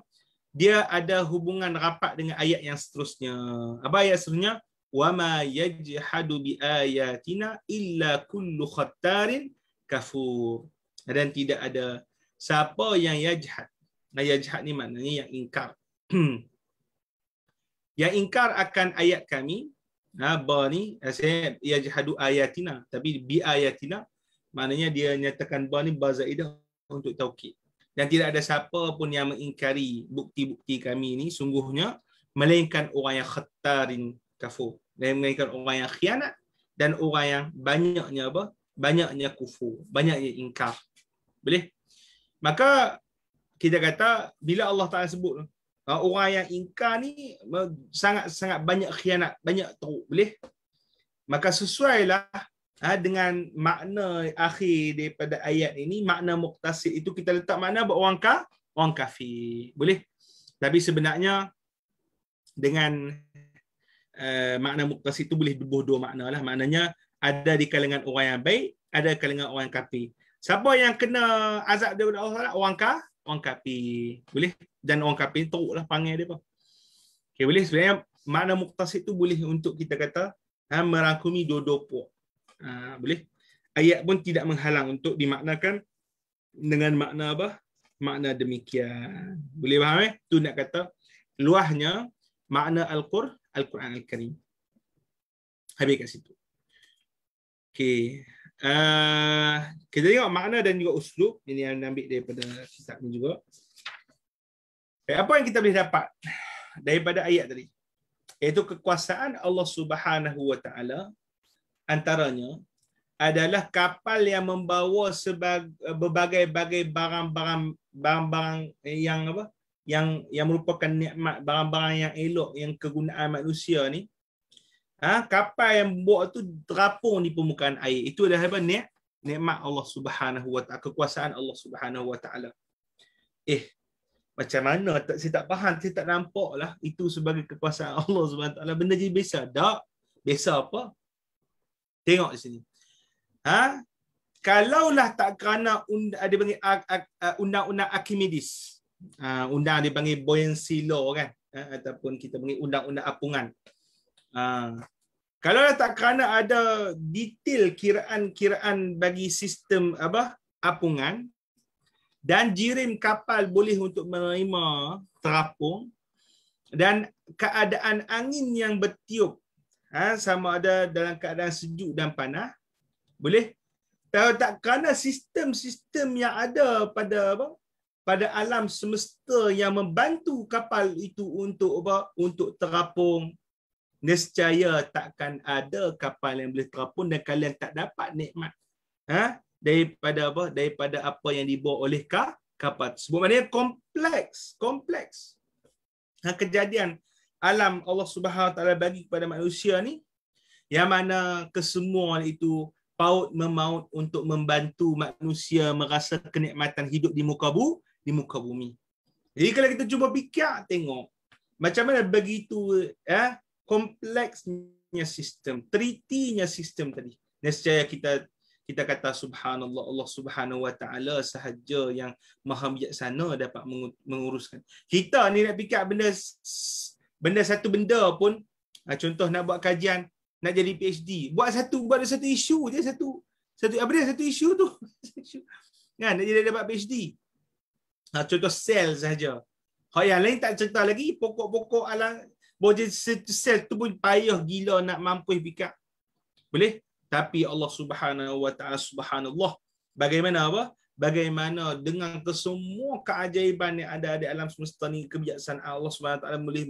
A: dia ada hubungan rapat dengan ayat yang seterusnya. Apa ayat seterusnya? وَمَا يَجْحَدُ بِآيَاتِنَا إِلَّا كُلُّ خَتَّارٍ كَفُورٍ. Dan tidak ada siapa yang yajhad. Yajhad ni maknanya yang ingkar. Yang ingkar akan ayat kami. Ni saya yajhadu ayatina, tapi bi ayatina maknanya dia nyatakan ba ni ba zaidah untuk taukid. Dan tidak ada siapa pun yang mengingkari bukti-bukti kami ni sungguhnya melainkan orang yang khattarin kafur. Dan melainkan orang yang khianat dan orang yang banyaknya kufur, banyaknya ingkar. Boleh? Maka kita kata bila Allah Ta'ala sebut orang yang ingkar ni sangat-sangat banyak khianat, banyak teruk. Boleh? Maka sesuailah dengan makna akhir daripada ayat ini, makna muqtasid itu kita letak makna orang kafir. Boleh? Tapi sebenarnya dengan makna muqtasid itu boleh dua makna lah. Maknanya ada di kalangan orang yang baik, ada di kalangan orang yang kafir. Siapa yang kena azab daripada Allah? Orang kafir. Boleh? Dan orang kafir teruklah panggil dia. Okay, boleh? Sebenarnya makna muqtasid itu boleh untuk kita kata merangkumi dua-dua puak. Boleh? Ayat pun tidak menghalang untuk dimaknakan dengan makna apa? Makna demikian. Boleh faham? Itu nak kata luahnya makna Al-Quran Al-Karim. Habis kat situ. Okey. Kita tengok makna dan juga uslub. Ini yang ambil daripada kitab ni juga. Apa yang kita boleh dapat daripada ayat tadi? Iaitu kekuasaan Allah Subhanahu Wa Taala antaranya adalah kapal yang membawa berbagai-bagai barang-barang yang apa? Yang merupakan nikmat, barang-barang yang elok yang kegunaan manusia ni. Kapal yang bawa tu terapung di permukaan air. Itu adalah apa? Nikmat Allah Subhanahu Wa Taala, kekuasaan Allah Subhanahu Wa Taala. Macam mana? Saya tak faham, saya tak nampak lah itu sebagai kekuasaan Allah Subhanahu Wa Taala. Benda je biasa. Tak. Biasa apa? Tengok di sini. Kalaulah tak kerana dia panggil undang-undang Archimedes. Undang dia panggil buoyancy law kan, ataupun kita panggil undang-undang apungan. Kalau tak kerana ada detail kiraan bagi sistem apungan dan jirim kapal boleh untuk menerima terapung dan keadaan angin yang bertiup sama ada dalam keadaan sejuk dan panas, boleh? Kalau tak kerana sistem-sistem yang ada pada alam semesta yang membantu kapal itu untuk terapung, nescaya takkan ada kapal yang boleh terapung dan kalian tak dapat nikmat daripada apa yang dibawa oleh kapal tersebut. Maknanya kompleks kejadian alam Allah Subhanahu Wa Taala bagi kepada manusia ni, yang mana kesemua itu paut memaut untuk membantu manusia merasa kenikmatan hidup di muka bumi. Jadi kalau kita cuba fikir, tengok macam mana begitu kompleksnya sistem, telitinya sistem tadi. Nescaya kita kata subhanallah, Allah Subhanahu Wa Taala sahaja yang maha bijaksana dapat menguruskan. Kita ni nak fikir benda satu benda pun, contoh nak buat kajian, nak jadi PhD, buat satu isu je, satu isu tu. Kan, nak jadi dapat PhD. Contoh sel saja. Yang lain tak cerita lagi, pokok-pokok alam, boleh sel tu pun payah gila nak mampu fikir. Boleh? Tapi Allah Subhanahu Wa Taala, subhanallah, bagaimana dengan kesemua keajaiban yang ada di alam semesta ni, kebijaksanaan Allah Subhanahu Wa Taala boleh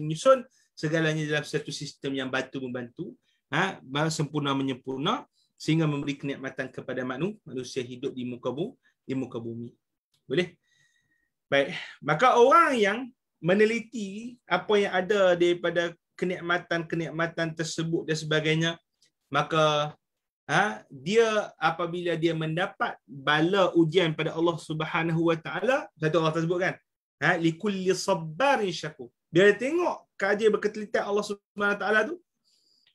A: menyusun segalanya dalam satu sistem yang membantu, sempurna menyempurna, sehingga memberi kenikmatan kepada manusia hidup di muka bumi. Boleh? Baik, maka orang yang meneliti apa yang ada daripada kenikmatan tersebut dan sebagainya, maka dia apabila dia mendapat bala ujian pada Allah Subhanahu Wa Taala, satu Allah tersebut kan, likulli sabbarin syakur. Dia tengok kajian berketelitian Allah Subhanahu Wa Taala tu,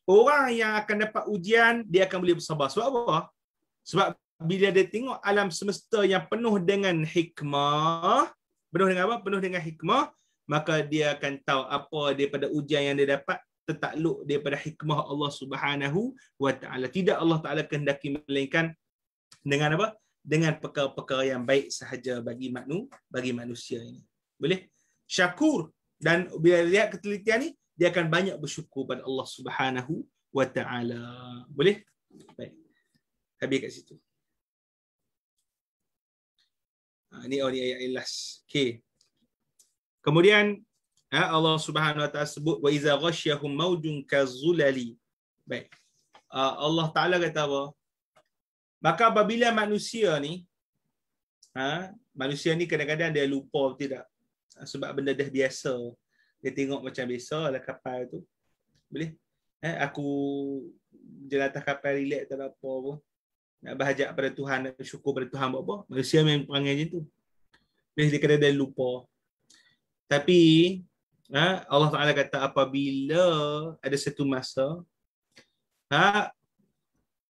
A: orang yang akan dapat ujian dia akan boleh bersabar. Sebab apa? Sebab bila dia tengok alam semesta yang penuh dengan hikmah, penuh dengan hikmah, maka dia akan tahu apa daripada ujian yang dia dapat tertakluk daripada hikmah Allah Subhanahu Wa Taala. Tidak Allah Taala kehendaki melainkan dengan apa? Dengan perkara-perkara yang baik sahaja bagi manusia ini. Boleh? Syakur. Dan bila lihat ketelitian ni, dia akan banyak bersyukur pada Allah Subhanahu Wa Taala. Boleh? Baik. Habis kat situ. Ini ayat Ikhlas. Okey. Kemudian Allah Subhanahu Wa Taala sebut wa iza ghasyahum maujun kazulali. Baik. Allah Taala kata apa? Maka apabila manusia ni kadang-kadang dia lupa tidak, sebab benda dah biasa. Dia tengok macam biasa lah kapal tu. Boleh? Aku jalan atas kapal relax tak ada apa pun. Nak berhajat pada Tuhan, nak bersyukur pada Tuhan buat apa? Manusia memang perangai macam tu. Dia kadang-kadang lupa. Tapi Allah Ta'ala kata apabila ada satu masa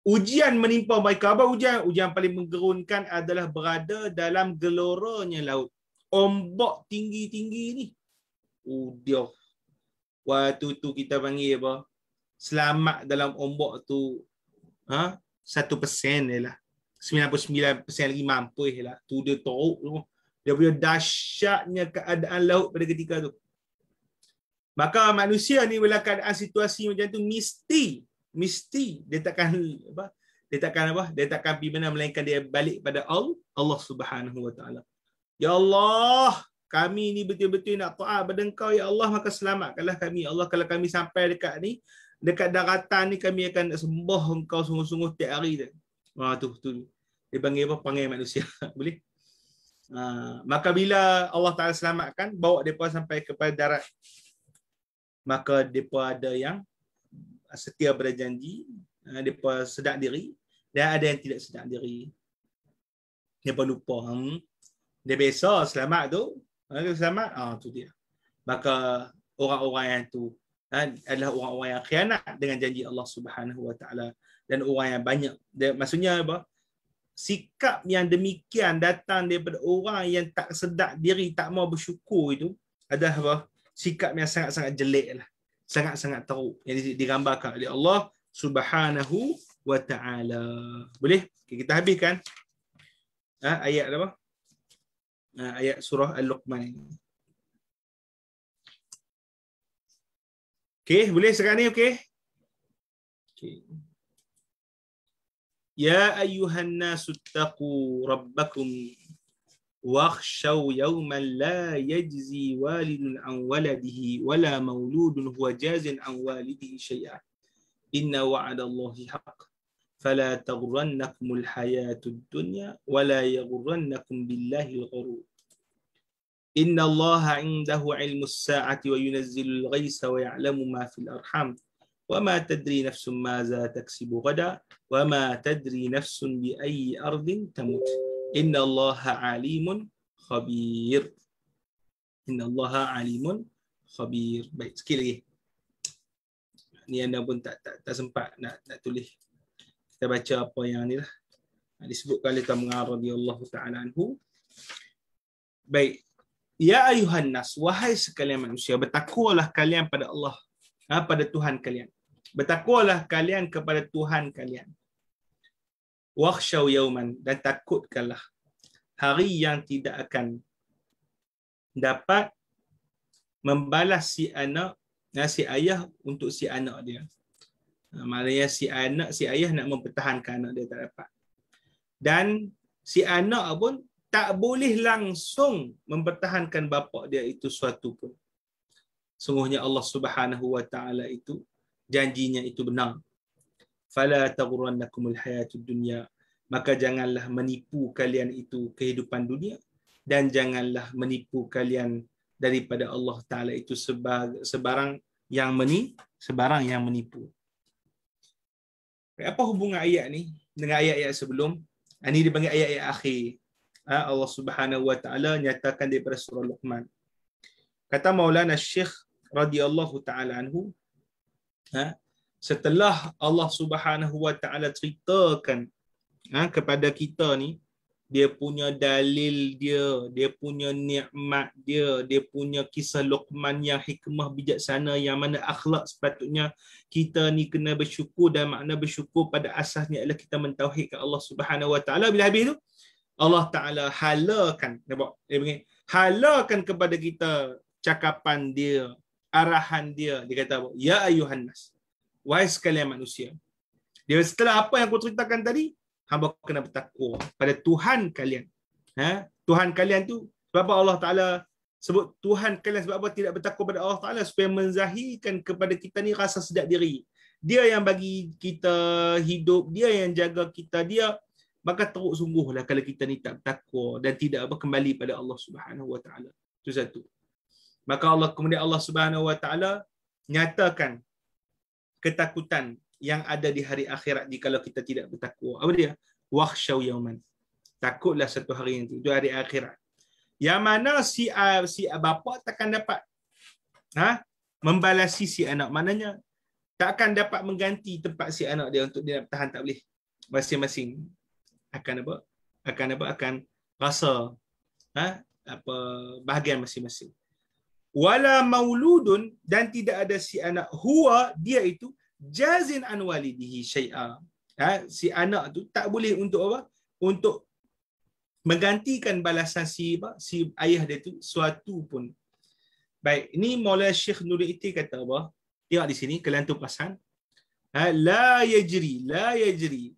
A: ujian menimpa mereka. Apa ujian? Ujian paling menggerunkan adalah berada dalam geloranya laut. Ombak tinggi-tinggi ni. Dia. Waktu tu kita panggil apa? Selamat dalam ombak tu 1% je lah. 99% lagi mampu je lah. Tu dia teruk tu. Dia punya dahsyatnya keadaan laut pada ketika tu. Maka manusia ni bila keadaan situasi macam tu mesti dia takkan pergi mana melainkan dia balik pada Allah Subhanahu Wa Taala. Ya Allah, kami ni betul-betul nak taat pada Engkau ya Allah, maka selamatkanlah kami. Allah, kalau kami sampai dekat daratan ni, kami akan sembah Engkau sungguh-sungguh tiap hari tu. Tu. Dia panggil apa? Panggil manusia. Boleh? Maka bila Allah Ta'ala selamatkan, bawa mereka sampai kepada darat, maka mereka ada yang setia berjanji, mereka sedar diri, dan ada yang tidak sedar diri. Mereka lupa. Dia biasa selamat tu, tu dia. Maka orang-orang yang tu adalah orang-orang yang khianat dengan janji Allah Subhanahu Wa Taala, dan orang yang banyak. Maksudnya apa? Sikap yang demikian datang daripada orang yang tak sedar diri, tak mau bersyukur, itu adalah apa? Sikap yang sangat-sangat jelek lah. Sangat-sangat teruk yang digambarkan oleh Allah Subhanahu Wa Taala. Boleh? Okay, kita habiskan ayat apa? Ayat surah Al-Luqman ini. Okey, boleh sekarang ni okey? Okey. Ya ayyuhan nasu taqu rabbakum wakhshaw yawman la yajzi walidun an waladihi wala mauludun huwa jazin an walidihi syai'an. Inna wa'adallahi haqq. Fala taghrannakumul hayatud dunya wala yaghrannakum billahil ghurur. Innallaha 'indahu 'ilmus sa'ati wa yunazzilul ghaitsa wa ya'lamu ma fil arham. Wa ma tadri nafsun maza taksibu ghada wa ma tadri nafsun bi ayyi ardin tamut. Innallaha 'alimun khabir. Innallaha 'alimun khabir. Baik, sikit lagi. Ni anda pun tak sempat nak tulis. Kita baca apa yang ni lah. Disebutkan oleh Tamngha radhiyallahu ta'ala anhu. Baik. Ya ayuhan nas, wahai sekalian manusia, bertakwalah kalian pada Allah, pada Tuhan kalian. Bertakwalah kalian kepada Tuhan kalian. Wakhshaw yauman, dan takutkanlah hari yang tidak akan dapat membalas si anak, si ayah untuk si anak dia. Maknanya si ayah nak mempertahankan anak dia tak dapat. Dan si anak pun tak boleh langsung mempertahankan bapa dia itu suatu pun. Sungguhnya Allah Subhanahu wa taala itu janjinya itu benar. Fala taghurrannakumul hayatud dunya, maka janganlah menipu kalian itu kehidupan dunia, dan janganlah menipu kalian daripada Allah taala itu sebarang yang menipu. Apa hubungan ayat ni dengan ayat-ayat sebelum? Ini dipanggil ayat-ayat akhir. Allah Subhanahu wa taala nyatakan daripada surah Luqman. Kata Maulana Syekh radhiyallahu taala anhu, setelah Allah Subhanahu wa taala ceritakan kepada kita ni dia punya dalil dia punya nikmat dia punya kisah Luqman yang hikmah bijaksana, yang mana akhlak sepatutnya kita ni kena bersyukur, dan makna bersyukur pada asasnya adalah kita mentauhidkan Allah Subhanahu wa taala. Bila habis tu Allah Ta'ala halalkan kepada kita cakapan dia, arahan dia. Dia kata apa? Ya ayuhan nas, wahai sekalian manusia. Dia setelah apa yang aku ceritakan tadi, hamba kena bertakwa pada Tuhan kalian. Tuhan kalian tu, sebab apa Allah Ta'ala sebut Tuhan kalian? Sebab apa tidak bertakwa pada Allah Ta'ala? Supaya menzahirkan kepada kita ni rasa sedar diri. Dia yang bagi kita hidup, dia yang jaga kita, dia. Maka teruk sungguhlah kalau kita ni tak bertakwa dan tidak kembali pada Allah Subhanahu wa taala. Itu satu. Maka kemudian Allah Subhanahu wa taala nyatakan ketakutan yang ada di hari akhirat jika kita tidak bertakwa. Apa dia? Wakhshaw yauman. Takutlah satu hari nanti, itu hari akhirat. Yang mana si bapa takkan dapat membalasi si anak. Maknanya tak akan dapat mengganti tempat si anak dia untuk dia nak tahan, tak boleh. Masing-masing akan rasa bahagian masing-masing. Wala mauludun, dan tidak ada si anak, huwa dia itu jazin an walidihi syai'a. Si anak tu tak boleh untuk apa? Untuk menggantikan balasan si ayah dia tu suatu pun. Baik, ini Maulana Syekh Nuruddin Itti kata apa? Tengok di sini, kalian tu perasan. La yajri.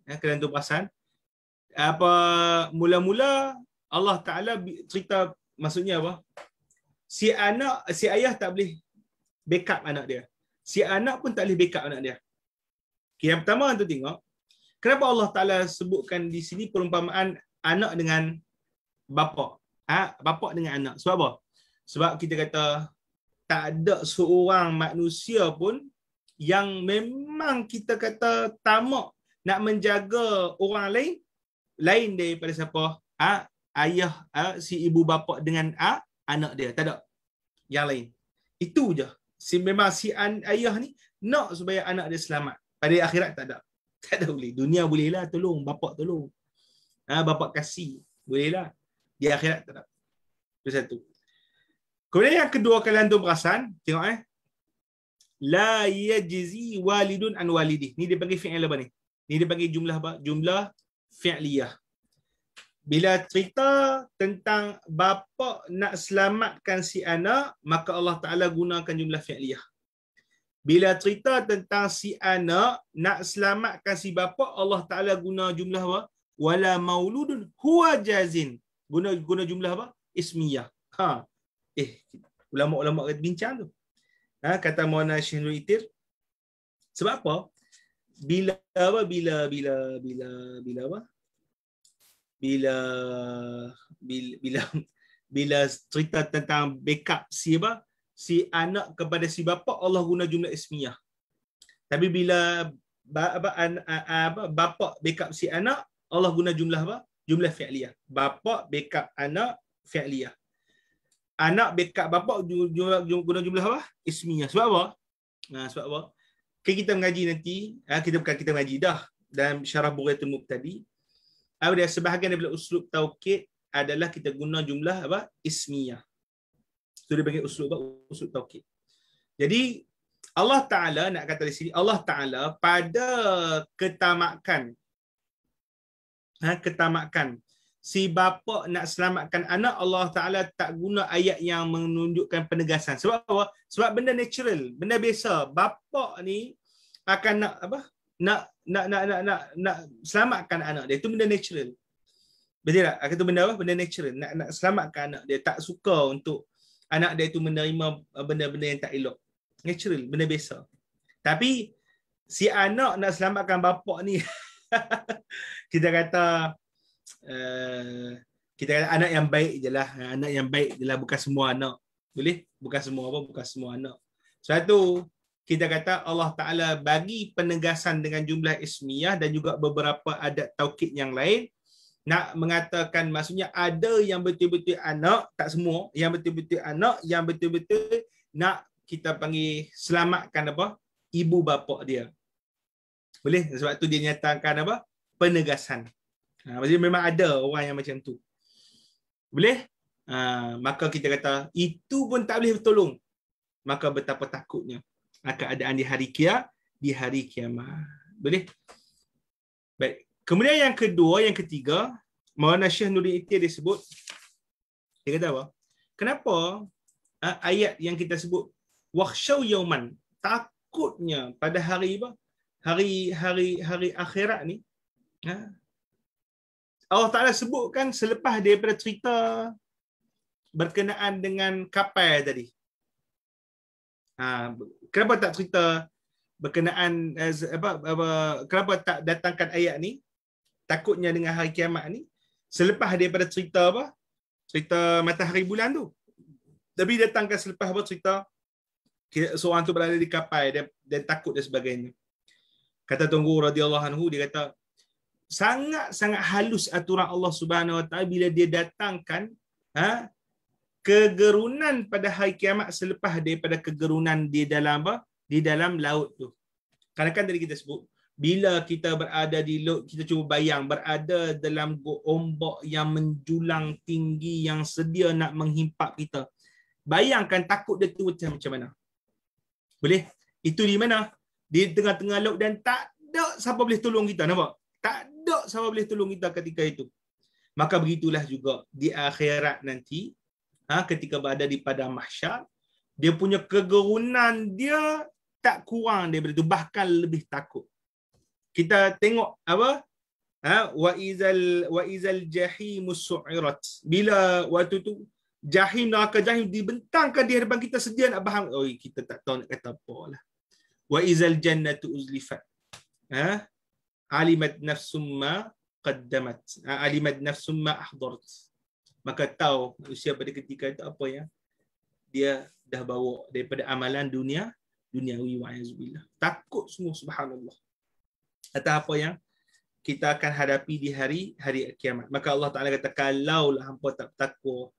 A: Kalian tu perasan? Apa mula-mula Allah Ta'ala cerita, maksudnya apa? Si ayah tak boleh backup anak dia. Si anak pun tak boleh backup anak dia. Okay, yang pertama tu tengok, kenapa Allah Ta'ala sebutkan di sini perumpamaan anak dengan bapa. Bapa dengan anak. Sebab apa? Sebab kita kata tak ada seorang manusia pun yang memang kita kata tamak nak menjaga orang lain daripada siapa? Ayah, si ibu bapa dengan anak dia. Tak ada yang lain. Itu je. Memang si ayah ni nak supaya anak dia selamat. Pada akhirat tak ada. Tak ada boleh. Dunia bolehlah tolong, bapa tolong. Bapa kasih. Bolehlah. Di akhirat tak ada. Itu satu. Kemudian yang kedua, kalian tu perasan, tengok la yajzi walidun an walidih. Ni dia bagi fi'il apa ni? Ni dia bagi jumlah apa? Jumlah fi'liyah. Bila cerita tentang bapa nak selamatkan si anak, maka Allah Ta'ala gunakan jumlah fi'liyah. Bila cerita tentang si anak nak selamatkan si bapa, Allah Ta'ala guna jumlah apa? Wala mauludun huwa jazin. Guna jumlah apa? Ismiyah. Ulama-ulama bincang tu. Kata Maulana Syekh Nuruddin Itti, sebab apa? Bila bila cerita tentang backup si anak kepada si bapa, Allah guna jumlah ismiyah. Tapi bila bapa backup si anak, Allah guna jumlah jumlah fi'liyah. Bapa backup anak fi'liyah. Anak backup bapa guna jumlah ismiyah. Sebab apa? Sebab apa? Kita mengaji nanti, kita mengaji dah dalam syarah Bughayatul Mubtadi. Ada sebahagian daripada uslub taukid adalah kita guna jumlah ismiyah. Itu dia panggil uslub taukid. Jadi Allah Ta'ala nak kata di sini, Allah Ta'ala pada ketamakan si bapa nak selamatkan anak, Allah Ta'ala tak guna ayat yang menunjukkan penegasan. Sebab apa? Sebab benda natural, benda biasa. Bapa ni akan nak selamatkan anak dia. Itu benda natural. Betul tak? Itu benda benda natural. Nak selamatkan anak dia. Tak suka untuk anak dia itu menerima benda-benda yang tak elok. Natural, benda biasa. Tapi si anak nak selamatkan bapa ni kita kata anak yang baik je lah. Anak yang baik je lah, bukan semua anak. Boleh? Bukan semua anak. Sebab tu kita kata Allah Ta'ala bagi penegasan dengan jumlah ismiyah dan juga beberapa adat taukid yang lain. Nak mengatakan maksudnya ada yang betul-betul anak, tak semua. Yang betul-betul anak, yang betul-betul nak kita panggil selamatkan ibu bapa dia. Boleh? Sebab tu dia nyatakan penegasan. Maksudnya memang ada orang yang macam tu. Boleh? Maka kita kata itu pun tak boleh bertolong. Maka betapa takutnya keadaan di hari kiamat. Boleh? Baik. Kemudian yang kedua, yang ketiga, Maulana Syekh Nuruddin Ittihad disebut, dia kata apa? Kenapa ayat yang kita sebut wakhshaw yauman, takutnya pada hari akhirat ni, Allah Ta'ala sebutkan selepas daripada cerita berkenaan dengan kapal tadi. Kenapa tak cerita berkenaan kenapa tak datangkan ayat ni, takutnya dengan hari kiamat ni, selepas daripada cerita cerita matahari bulan tu. Tapi datangkan selepas cerita seorang tu berada di kapal dan takut dan sebagainya. Kata Tunggul radhiyallahu anhu, dia kata sangat-sangat halus aturan Allah Subhanahu Wa Taala bila dia datangkan kegerunan pada hari kiamat selepas daripada kegerunan di dalam laut tu. Kadang-kadang tadi kita sebut, bila kita berada di laut, kita cuba bayang berada dalam ombak yang menjulang tinggi yang sedia nak menghimpap kita. Bayangkan takut dia tu macam mana. Boleh? Itu di mana? Di tengah-tengah laut dan tak ada siapa boleh tolong kita. Nampak? Tak ada siapa boleh tolong kita ketika itu. Maka begitulah juga di akhirat nanti, ketika berada di padang mahsyar, dia punya kegerunan dia tak kurang daripada itu, bahkan lebih takut. Kita tengok wa izal jahimus su'irat. Bila waktu tu neraka jahim dibentangkan di hadapan kita, sedia nak faham. Kita tak tahu nak kata apa lah. Wa izal jannatu uzlifat. Alimat nafsum ma qaddamat. Alimat nafsum ma ahdarat. Maka tahu manusia pada ketika itu apa yang dia dah bawa daripada amalan duniawi wa azubillah. Takut semua, subhanallah, atas apa yang kita akan hadapi di hari kiamat. Maka Allah Ta'ala kata, kalaulah hampa tak bertakwa,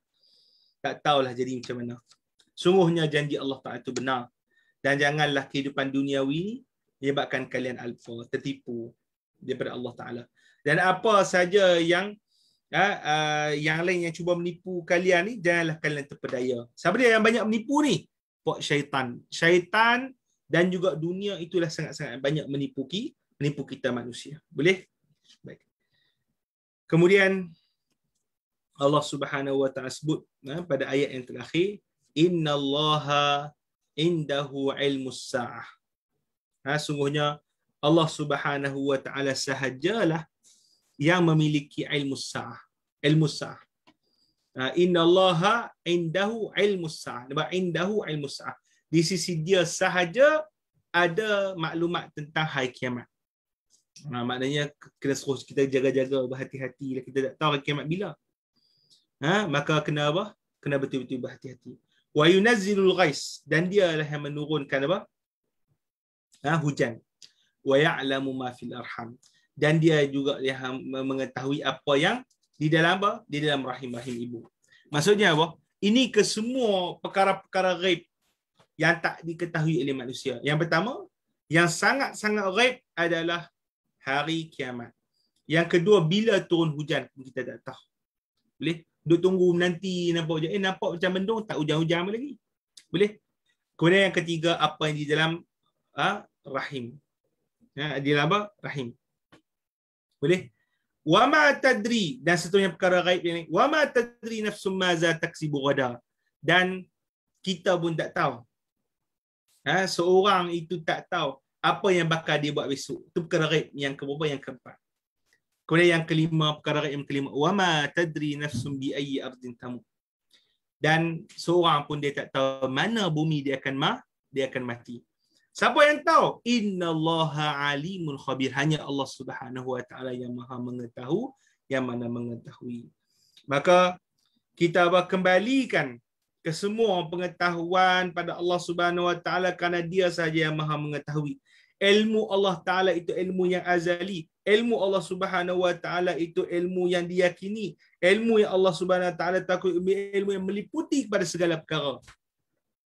A: tak tahulah jadi macam mana. Sungguhnya janji Allah Ta'ala itu benar. Dan janganlah kehidupan duniawi menyebabkan kalian alfa, tertipu daripada Allah Ta'ala. Dan apa saja yang lain yang cuba menipu kalian ni, janganlah kalian terpedaya. Siapa dia yang banyak menipu ni? Syaitan. Syaitan dan juga dunia itulah sangat-sangat banyak menipu kita manusia. Boleh? Baik. Kemudian Allah Subhanahu Wa Ta'ala sebut pada ayat yang terakhir, innallaha indahu ilmus sa'ah. Sungguhnya Allah Subhanahu Wa Ta'ala sahajalah yang memiliki ilmus sa'ah. Ilmus sa'ah. Innallaha indahu ilmus sa'ah. Nampak? Indahu ilmus sa'ah. Di sisi dia sahaja ada maklumat tentang hari kiamat. Maknanya kena terus kita jaga-jaga, berhati-hati. Kita tak tahu hari kiamat bila. Maka kena apa? Kena betul-betul berhati-hati. Wa yunazzilul ghais, dan dialah yang menurunkan apa? Hujan. Wa ya'lamu ma fil arham, dan dia juga yang mengetahui apa yang di dalam apa? Di dalam rahim-rahim ibu. Maksudnya apa? Ini kesemua perkara-perkara ghaib yang tak diketahui oleh manusia. Yang pertama, yang sangat-sangat ghaib adalah hari kiamat. Yang kedua, bila turun hujan kita tak tahu. Boleh? Duk tunggu nanti nampak hujan. Nampak macam mendung, tak hujan-hujan lagi. Boleh? Kemudian yang ketiga, apa yang di dalam rahim. Di dalam apa? Rahim. Boleh? Wa ma tadri, dan seterusnya perkara ghaib yang wa ma tadri nafsum maza taksibu ghada, dan kita pun tak tahu. Seorang itu tak tahu apa yang bakal dia buat besok. Itu perkara ghaib yang keberapa? Yang keempat. Kemudian yang kelima, perkara ghaib yang kelima, wa ma tadri nafsum bi ayyi ardin tamut, dan seorang pun dia tak tahu mana bumi dia akan mati. Siapa yang tahu? Innallaha alimun khabir. Hanya Allah Subhanahu wa taala yang Maha mengetahui, yang mana mengetahui. Maka kita kembalikan ke semua pengetahuan pada Allah Subhanahu wa taala, kerana dia saja yang Maha mengetahui. Ilmu Allah taala itu ilmu yang azali. Ilmu Allah Subhanahu wa taala itu ilmu yang diyakini. Ilmu yang Allah Subhanahu wa taala takut, ilmu yang meliputi kepada segala perkara.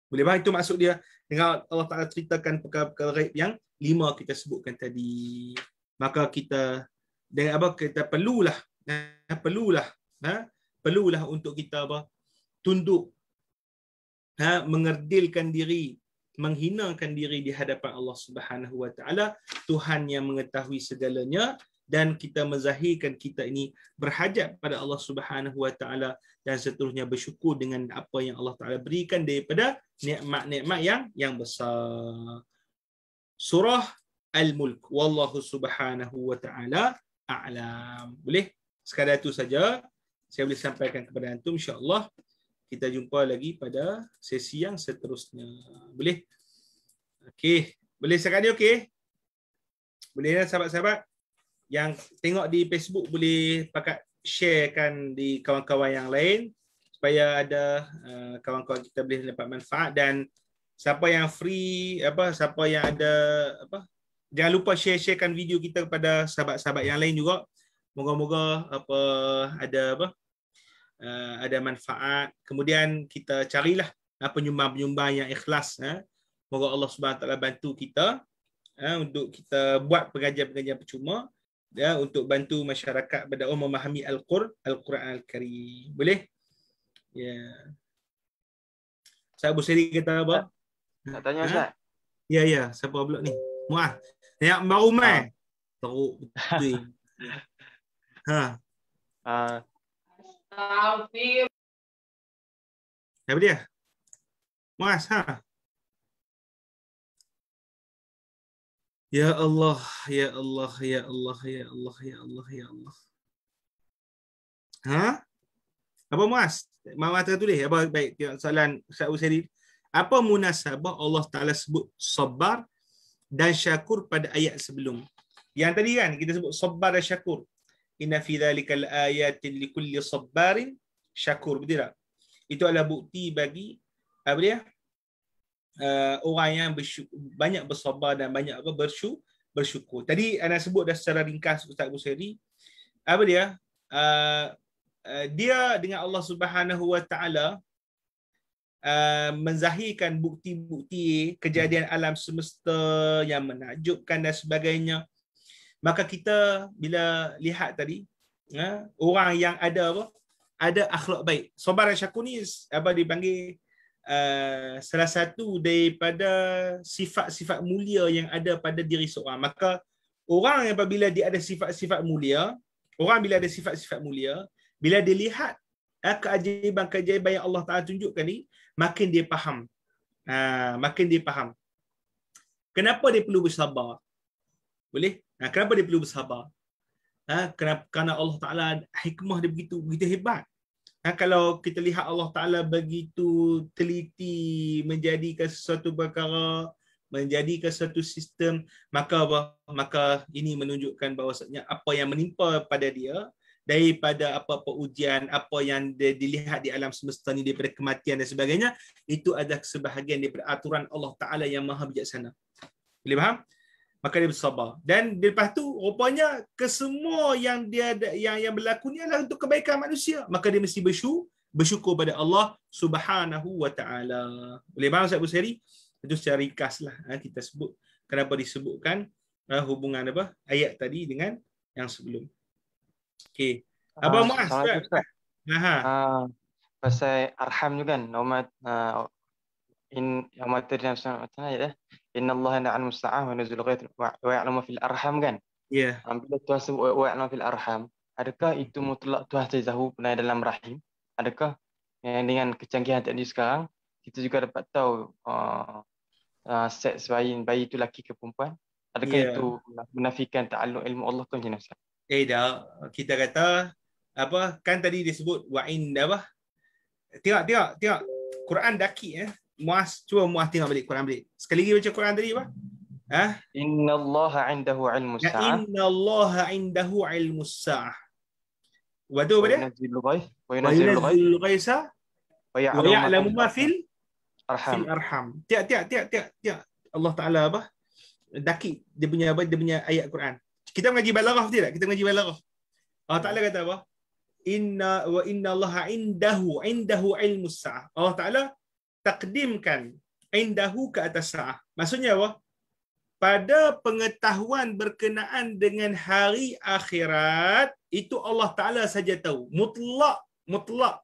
A: Boleh faham itu maksud dia dengan Allah Ta'ala ceritakan perkara-perkara ghaib yang 5 kita sebutkan tadi. Maka kita dengan kita perlulah untuk kita tunduk, mengerdilkan diri, menghinakan diri di hadapan Allah Subhanahu wa taala, Tuhan yang mengetahui segalanya, dan kita menzahirkan kita ini berhajat pada Allah Subhanahu wa taala, dan seterusnya bersyukur dengan apa yang Allah Taala berikan daripada nikmat-nikmat yang besar. Surah Al-Mulk. Wallahu Subhanahu wa taala a'lam. Boleh? Sekadar itu saja saya boleh sampaikan kepada antum. Insya-Allah kita jumpa lagi pada sesi yang seterusnya. Boleh? Okey. Boleh sekali okey? Boleh sahabat-sahabat yang tengok di Facebook boleh pakat sharekan di kawan-kawan yang lain supaya ada kawan-kawan kita boleh dapat manfaat. Dan siapa yang free siapa yang ada jangan lupa sharekan video kita kepada sahabat-sahabat yang lain juga. Moga-moga ada manfaat. Kemudian kita carilah penyumbang-penyumbang yang ikhlas. Moga Allah Subhanahu Wa Taala bantu kita untuk kita buat pengajian-pengajian percuma, untuk bantu masyarakat berdakwah memahami Al-Quran Al-Karim. Boleh? Ya. Ustaz Abu Seri kata apa?
B: Nak tanya Ustaz?
A: Ya. Siapa pula ni? Muaz. Yang baru main. Teruk betul. Apa dia? Muaz, Ya Allah, ya Allah, ya Allah, ya Allah, ya Allah, ya Allah. Apa Muaz? Mama tulis apa? Baik, soalan Ustaz Usairi. Apa munasabah Allah Taala sebut sabar dan syakur pada ayat sebelum? Yang tadi kan kita sebut sabar dan syakur. Inna fi dzalikal ayatin likulli sabarin syakur. Betul tak? Itu adalah bukti bagi orang yang banyak bersabar dan banyak bersyukur. Tadi ana sebut dah secara ringkas Ustaz Busairi. Dia dengan Allah Subhanahu wa taala menzahirkan bukti-bukti kejadian alam semesta yang menakjubkan dan sebagainya. Maka kita bila lihat tadi orang yang ada akhlak baik. Sabar dan syakur ni dipanggil salah satu daripada sifat-sifat mulia yang ada pada diri seorang. Maka orang yang apabila dia ada sifat-sifat mulia, bila dia lihat keajaiban-keajaiban yang Allah Ta'ala tunjukkan ni, makin dia faham. Kenapa dia perlu bersabar? Boleh? Kenapa dia perlu bersabar? Kerana Allah Ta'ala hikmah dia begitu hebat. Kalau kita lihat Allah Ta'ala begitu teliti menjadikan sesuatu perkara, menjadikan satu sistem, maka ini menunjukkan bahawasanya apa yang menimpa pada dia daripada apa-apa ujian, apa yang dilihat di alam semesta ni, daripada kematian dan sebagainya, itu adalah sebahagian daripada aturan Allah Ta'ala yang maha bijaksana. Boleh faham? Maka dia bersabar. Dan lepas tu rupanya kesemua yang dia yang berlaku ni adalah untuk kebaikan manusia. Maka dia mesti bersyukur pada Allah Subhanahu wa Ta'ala. Boleh faham Ustaz Busari? Itu secara ringkaslah kita sebut kenapa disebutkan hubungan ayat tadi dengan yang sebelum. Okey. Abang Muaz.
B: Assalamualaikum Ustaz.
A: Aha.
B: Pasal arham tu kan, yang materi dalam macam ayat innallaha la'an musta'ah wa nazul ghaith wa ya'lamu fil arham kan.
A: Ya.
B: Bila Tuhan sebut wa ya'lamu fil arham, adakah itu mutlak Tuhan saja tahu pernah dalam rahim? Adakah dengan kecanggihan teknik sekarang kita juga dapat tahu seks bayi itu laki ke perempuan? Adakah itu menafikan ta'alluq ilmu Allah ke macam mana?
A: Dah, kita kata kan tadi disebut wa inda tengok Quran daki Muaz, cuba Muaz tengok balik Quran balik. Sekali lagi baca Quran tadi
B: Innallaha 'indahu 'ilmus sa'ah.
A: Innallaha 'indahu 'ilmus sa'ah. Wa tu apa dia?
B: Wa yunazzilul ghaitha
A: wa ya'lamu ma fil
B: arham.
A: Tiap Allah Taala daki dia punya ayat Quran. Kita mengaji balaghah tidak? Kita mengaji balaghah. Allah Taala kata apa? Innallaha 'indahu ilmus sa'ah. Allah Taala takdimkan indahu ke atas sa'ah. Maksudnya apa? Pada pengetahuan berkenaan dengan hari akhirat, itu Allah Ta'ala saja tahu. Mutlak.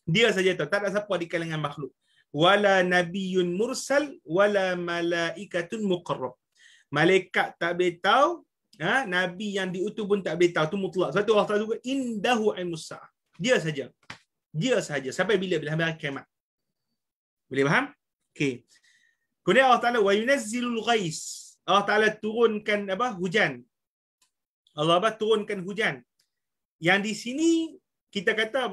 A: Dia saja tahu. Tak ada siapa di kalangan makhluk. Wala nabiyyun mursal, wala malaikatun muqarrab. Malaikat tak boleh tahu, Nabi yang diutus pun tak boleh tahu. Itu mutlak. Sebab itu Allah Ta'ala juga indahu ilmus sa'ah. Dia saja. Sampai bila hari kiamat. Boleh faham? Okey. Kemudian Allah Ta'ala wa yunazzilul ghais. Allah Ta'ala turunkan hujan. Allah turunkan hujan. Yang di sini kita kata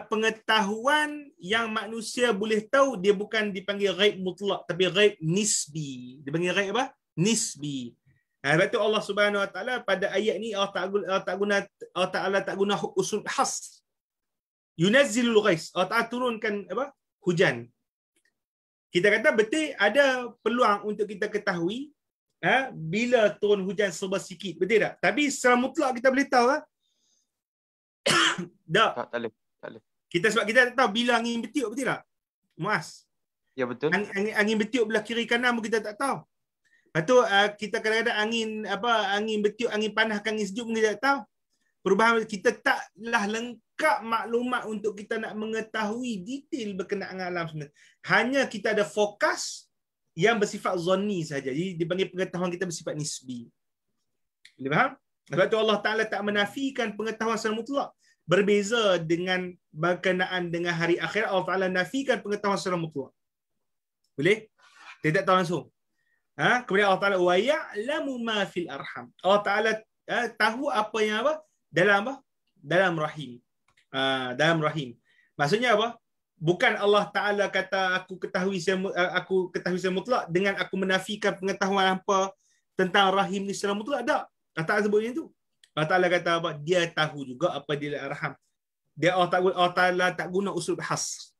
A: pengetahuan yang manusia boleh tahu, dia bukan dipanggil ghaib mutlak, tapi ghaib nisbi. Dia panggil ghaib nisbi. Sebab tu Allah Subhanahu Wa Ta'ala pada ayat ni Allah Ta'ala tak guna usul khas. Yunazzilul ghais. Allah Ta'ala turunkan hujan. Kita kata betul ada peluang untuk kita ketahui bila turun hujan serba sikit, betul tak? Tapi secara mutlak kita boleh tahu tak boleh. Sebab kita tak tahu bila angin bertiup, betul tak? Muaz.
B: Ya betul.
A: Angin bertiup belah kiri kanan pun kita tak tahu. Lepas tu kita kadang-kadang angin bertiup, angin panas, angin sejuk pun kita tak tahu. Perubahan kita taklah lengkap maklumat untuk kita nak mengetahui detail berkenaan dengan alam semesta. Hanya kita ada fokus yang bersifat zonni saja. Jadi dipanggil pengetahuan kita bersifat nisbi. Boleh faham? Sebab tu Allah Ta'ala tak menafikan pengetahuan secara mutlak. Berbeza dengan berkenaan dengan hari akhirat, Allah Ta'ala nafikan pengetahuan secara mutlak. Boleh? Dia tak tahu langsung. Kemudian Allah Ta'ala wa ya'lamu ma fil arham. Allah Ta'ala tahu apa yang dalam rahim. Dalam rahim. Maksudnya apa? Bukan Allah Ta'ala kata aku ketahui secara mutlak dengan aku menafikan pengetahuan apa tentang rahim ni secara mutlak. Tak. Allah Ta'ala sebut macam tu. Allah Ta'ala kata apa? Dia tahu juga apa di dalam rahim. Allah Ta'ala tak guna usul khas.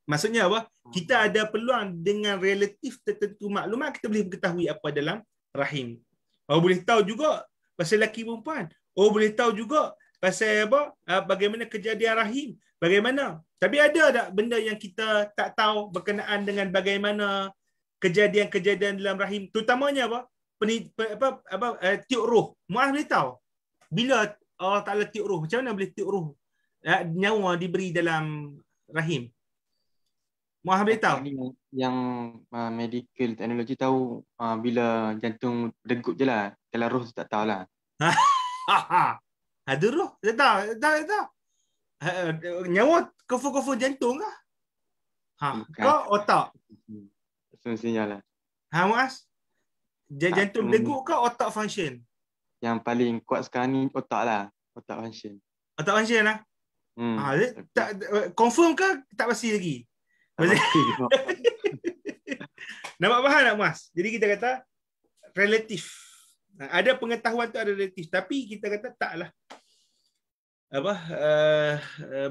A: Maksudnya apa? Kita ada peluang dengan relatif tertentu maklumat, kita boleh mengetahui apa dalam rahim. Boleh tahu juga pasal lelaki perempuan. Boleh tahu juga pasal bagaimana kejadian rahim. Bagaimana? Tapi ada tak benda yang kita tak tahu berkenaan dengan bagaimana kejadian-kejadian dalam rahim? Terutamanya tiup roh. Muaz boleh tahu bila Allah Ta'ala tiup roh. Macam mana boleh tiup roh? Nyawa diberi dalam rahim. Muaz boleh tahu?
B: Yang medical teknologi tahu bila jantung berdegup je lah. Kalau roh tu tak tahulah.
A: Ada roh? Tak tahu. Nyawa kofo jantung kah? Kau otak?
B: Semestinya lah.
A: Muaz? Jantung berdegup ke otak function?
B: Yang paling kuat sekarang ni otak lah. Otak function.
A: Otak function lah? Confirm ke tak pasti lagi? Nampak faham tak Muaz? Jadi kita kata relatif. Ada pengetahuan tu ada relatif. Tapi kita kata taklah.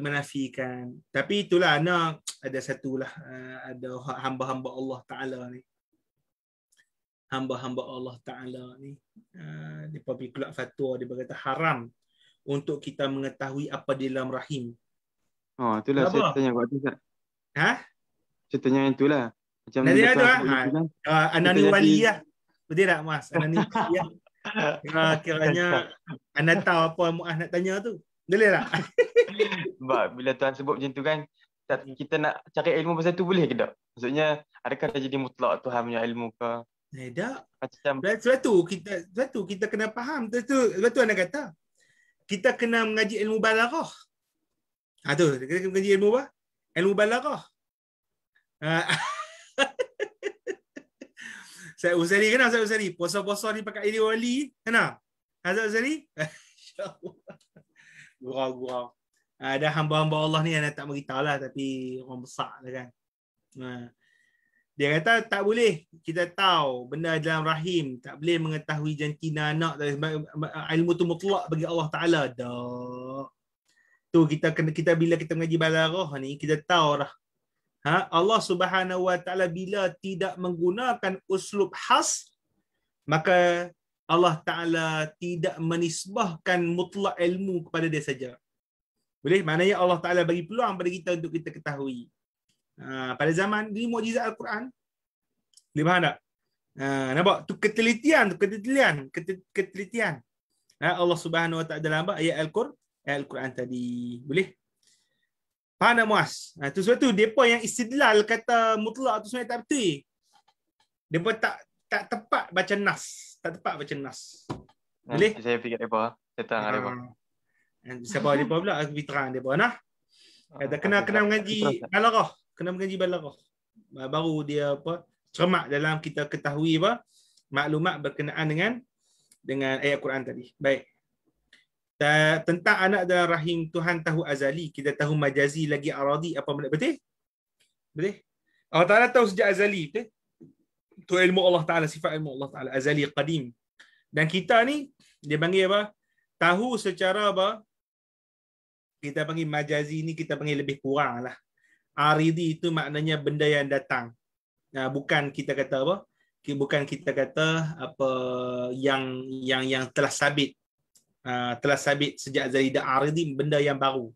A: menafikan. Tapi itulah anak ada satulah ada hamba-hamba Allah Taala ni. Hamba-hamba Allah Taala ni depa pergi keluar fatwa dia berkata haram untuk kita mengetahui apa di dalam rahim.
B: Oh, itulah saya
A: Kenapa?
B: tanya waktu Ustaz.
A: Ha?
B: Saya tanya itulah. Macam
A: Nanti
B: bila
A: ada
B: tuan sebut gitu kan.
A: Anani
B: Kita
A: wali
B: jadi
A: lah. Betul tak Mas? Anani wali lah. Kiranya anda tahu apa Muaz nak tanya tu. Boleh tak?
B: sebab bila tuan sebut macam tu kan, kita nak cari ilmu pasal tu boleh ke tak? Maksudnya adakah dah jadi mutlak Tuhan punya ilmu ke?
A: Tak.
B: Macam
A: Sebab tu kita kena faham. Sebab tu anda kata kita kena mengaji ilmu balaghah. Tu, kita kena mengaji ilmu apa? Ilmu balaghah. Saya Uzali kenal Saya Uzali. Puasa-puasa ni pakai diri wali. Kenal? Saya Uzali? InsyaAllah. Gurau-gurau. Ada hamba-hamba Allah ni yang tak beritahu lah. Tapi orang besar lah kan. Dia kata tak boleh kita tahu benda dalam rahim. Tak boleh mengetahui jantina anak. Ilmu tu mutlak bagi Allah Ta'ala. Tak. Tu kita bila kita mengaji balaghah ni, kita tahu dah. Allah Subhanahu Wa Ta'ala bila tidak menggunakan uslub khas, maka Allah Ta'ala tidak menisbahkan mutlak ilmu kepada dia saja. Boleh? Maknanya Allah Ta'ala bagi peluang pada kita untuk kita ketahui. Pada zaman ini mukjizat Al-Quran. Boleh faham tak? Nampak? Tu ketelitian. Allah Subhanahu Wa Ta'ala dalam ayat Al-Quran tadi. Boleh? Faham tak Muaz? Tu sebab tu depa yang istidlal kata mutlak tu sebenarnya tak betul. Depa tak tepat baca nas. Tak tepat baca nas. Boleh?
B: Saya fikir depa, saya terang depa.
A: Siapa depa pula aku terang depa nah. Kata kena mengaji balaghah, kena mengaji balaghah. Baru dia cermat dalam kita ketahui maklumat berkenaan dengan ayat Quran tadi. Baik. Tentang anak dalam rahim Tuhan tahu azali, kita tahu majazi lagi aradi apa benda betul? Betul? Allah Taala tahu sejak azali, betul? Itu ilmu Allah Taala, sifat ilmu Allah Taala azali qadim. Dan kita ni dia panggil apa? Tahu secara apa? Kita panggil majazi ni kita panggil lebih kurang lah. Aridi itu maknanya benda yang datang. Bukan kita kata apa? Bukan kita kata apa yang telah sabit. Telah sabit sejak Zaidah Aridi, benda yang baru.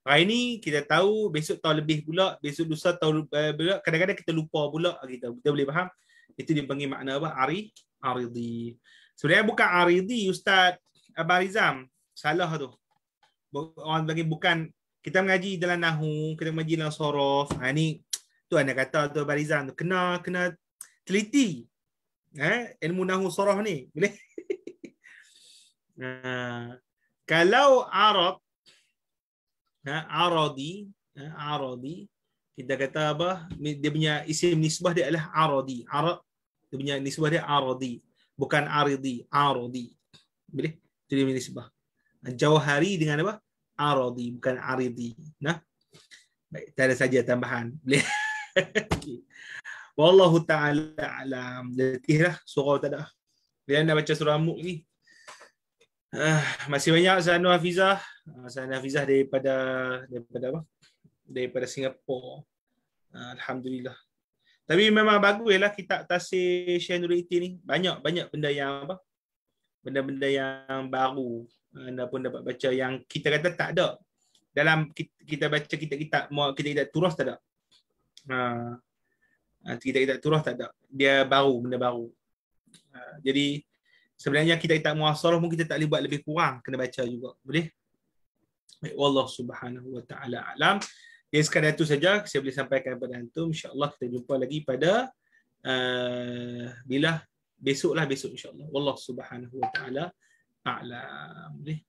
A: Hari ni kita tahu, besok tahu lebih pula, besok lusa tahu pula, kadang-kadang kita lupa pula. Kita boleh faham itu dipanggil makna apa? Aridi. Sebenarnya bukan Aridi Ustaz Abang Rizam, salah tu. Orang bagi bukan, kita mengaji dalam nahu, kita mengaji dalam sorof. Ni tu anda kata tu Abang Rizam tu kena teliti. Ilmu nahu sorof ni boleh. Kalau Arab aradi kita kata apa, dia punya isim nisbah dia adalah aradi. Arab dia punya nisbah dia aradi, bukan aridi. Aradi boleh, itu dia punya nisbah. Jauhari dengan apa, aradi, bukan aridi. Baik, tak ada saja tambahan boleh. Wallahu ta'ala alam. Letihlah surah tak ada. Bila anda baca surah Mulk ni masih banyak Zanu Hafizah. Zanu Hafizah daripada apa? Daripada Singapura. Alhamdulillah. Tapi memang baguslah kitab Tafsir Syekh Nuruddin ni. Banyak benda yang apa? Benda-benda yang baru. Anda pun dapat baca yang kita kata tak ada. Dalam kita baca kitab turus tak ada. Kitab turus tak ada. Dia baru, benda baru. Jadi sebenarnya kita muasarah pun kita tak boleh buat lebih kurang, kena baca juga. Boleh? Baik, wallahu subhanahu wa ta'ala alam. Ya, sekadar itu saja saya boleh sampaikan kepada antum. InsyaAllah kita jumpa lagi pada besok insyaAllah. Wallahu subhanahu wa ta'ala a'lam. Boleh?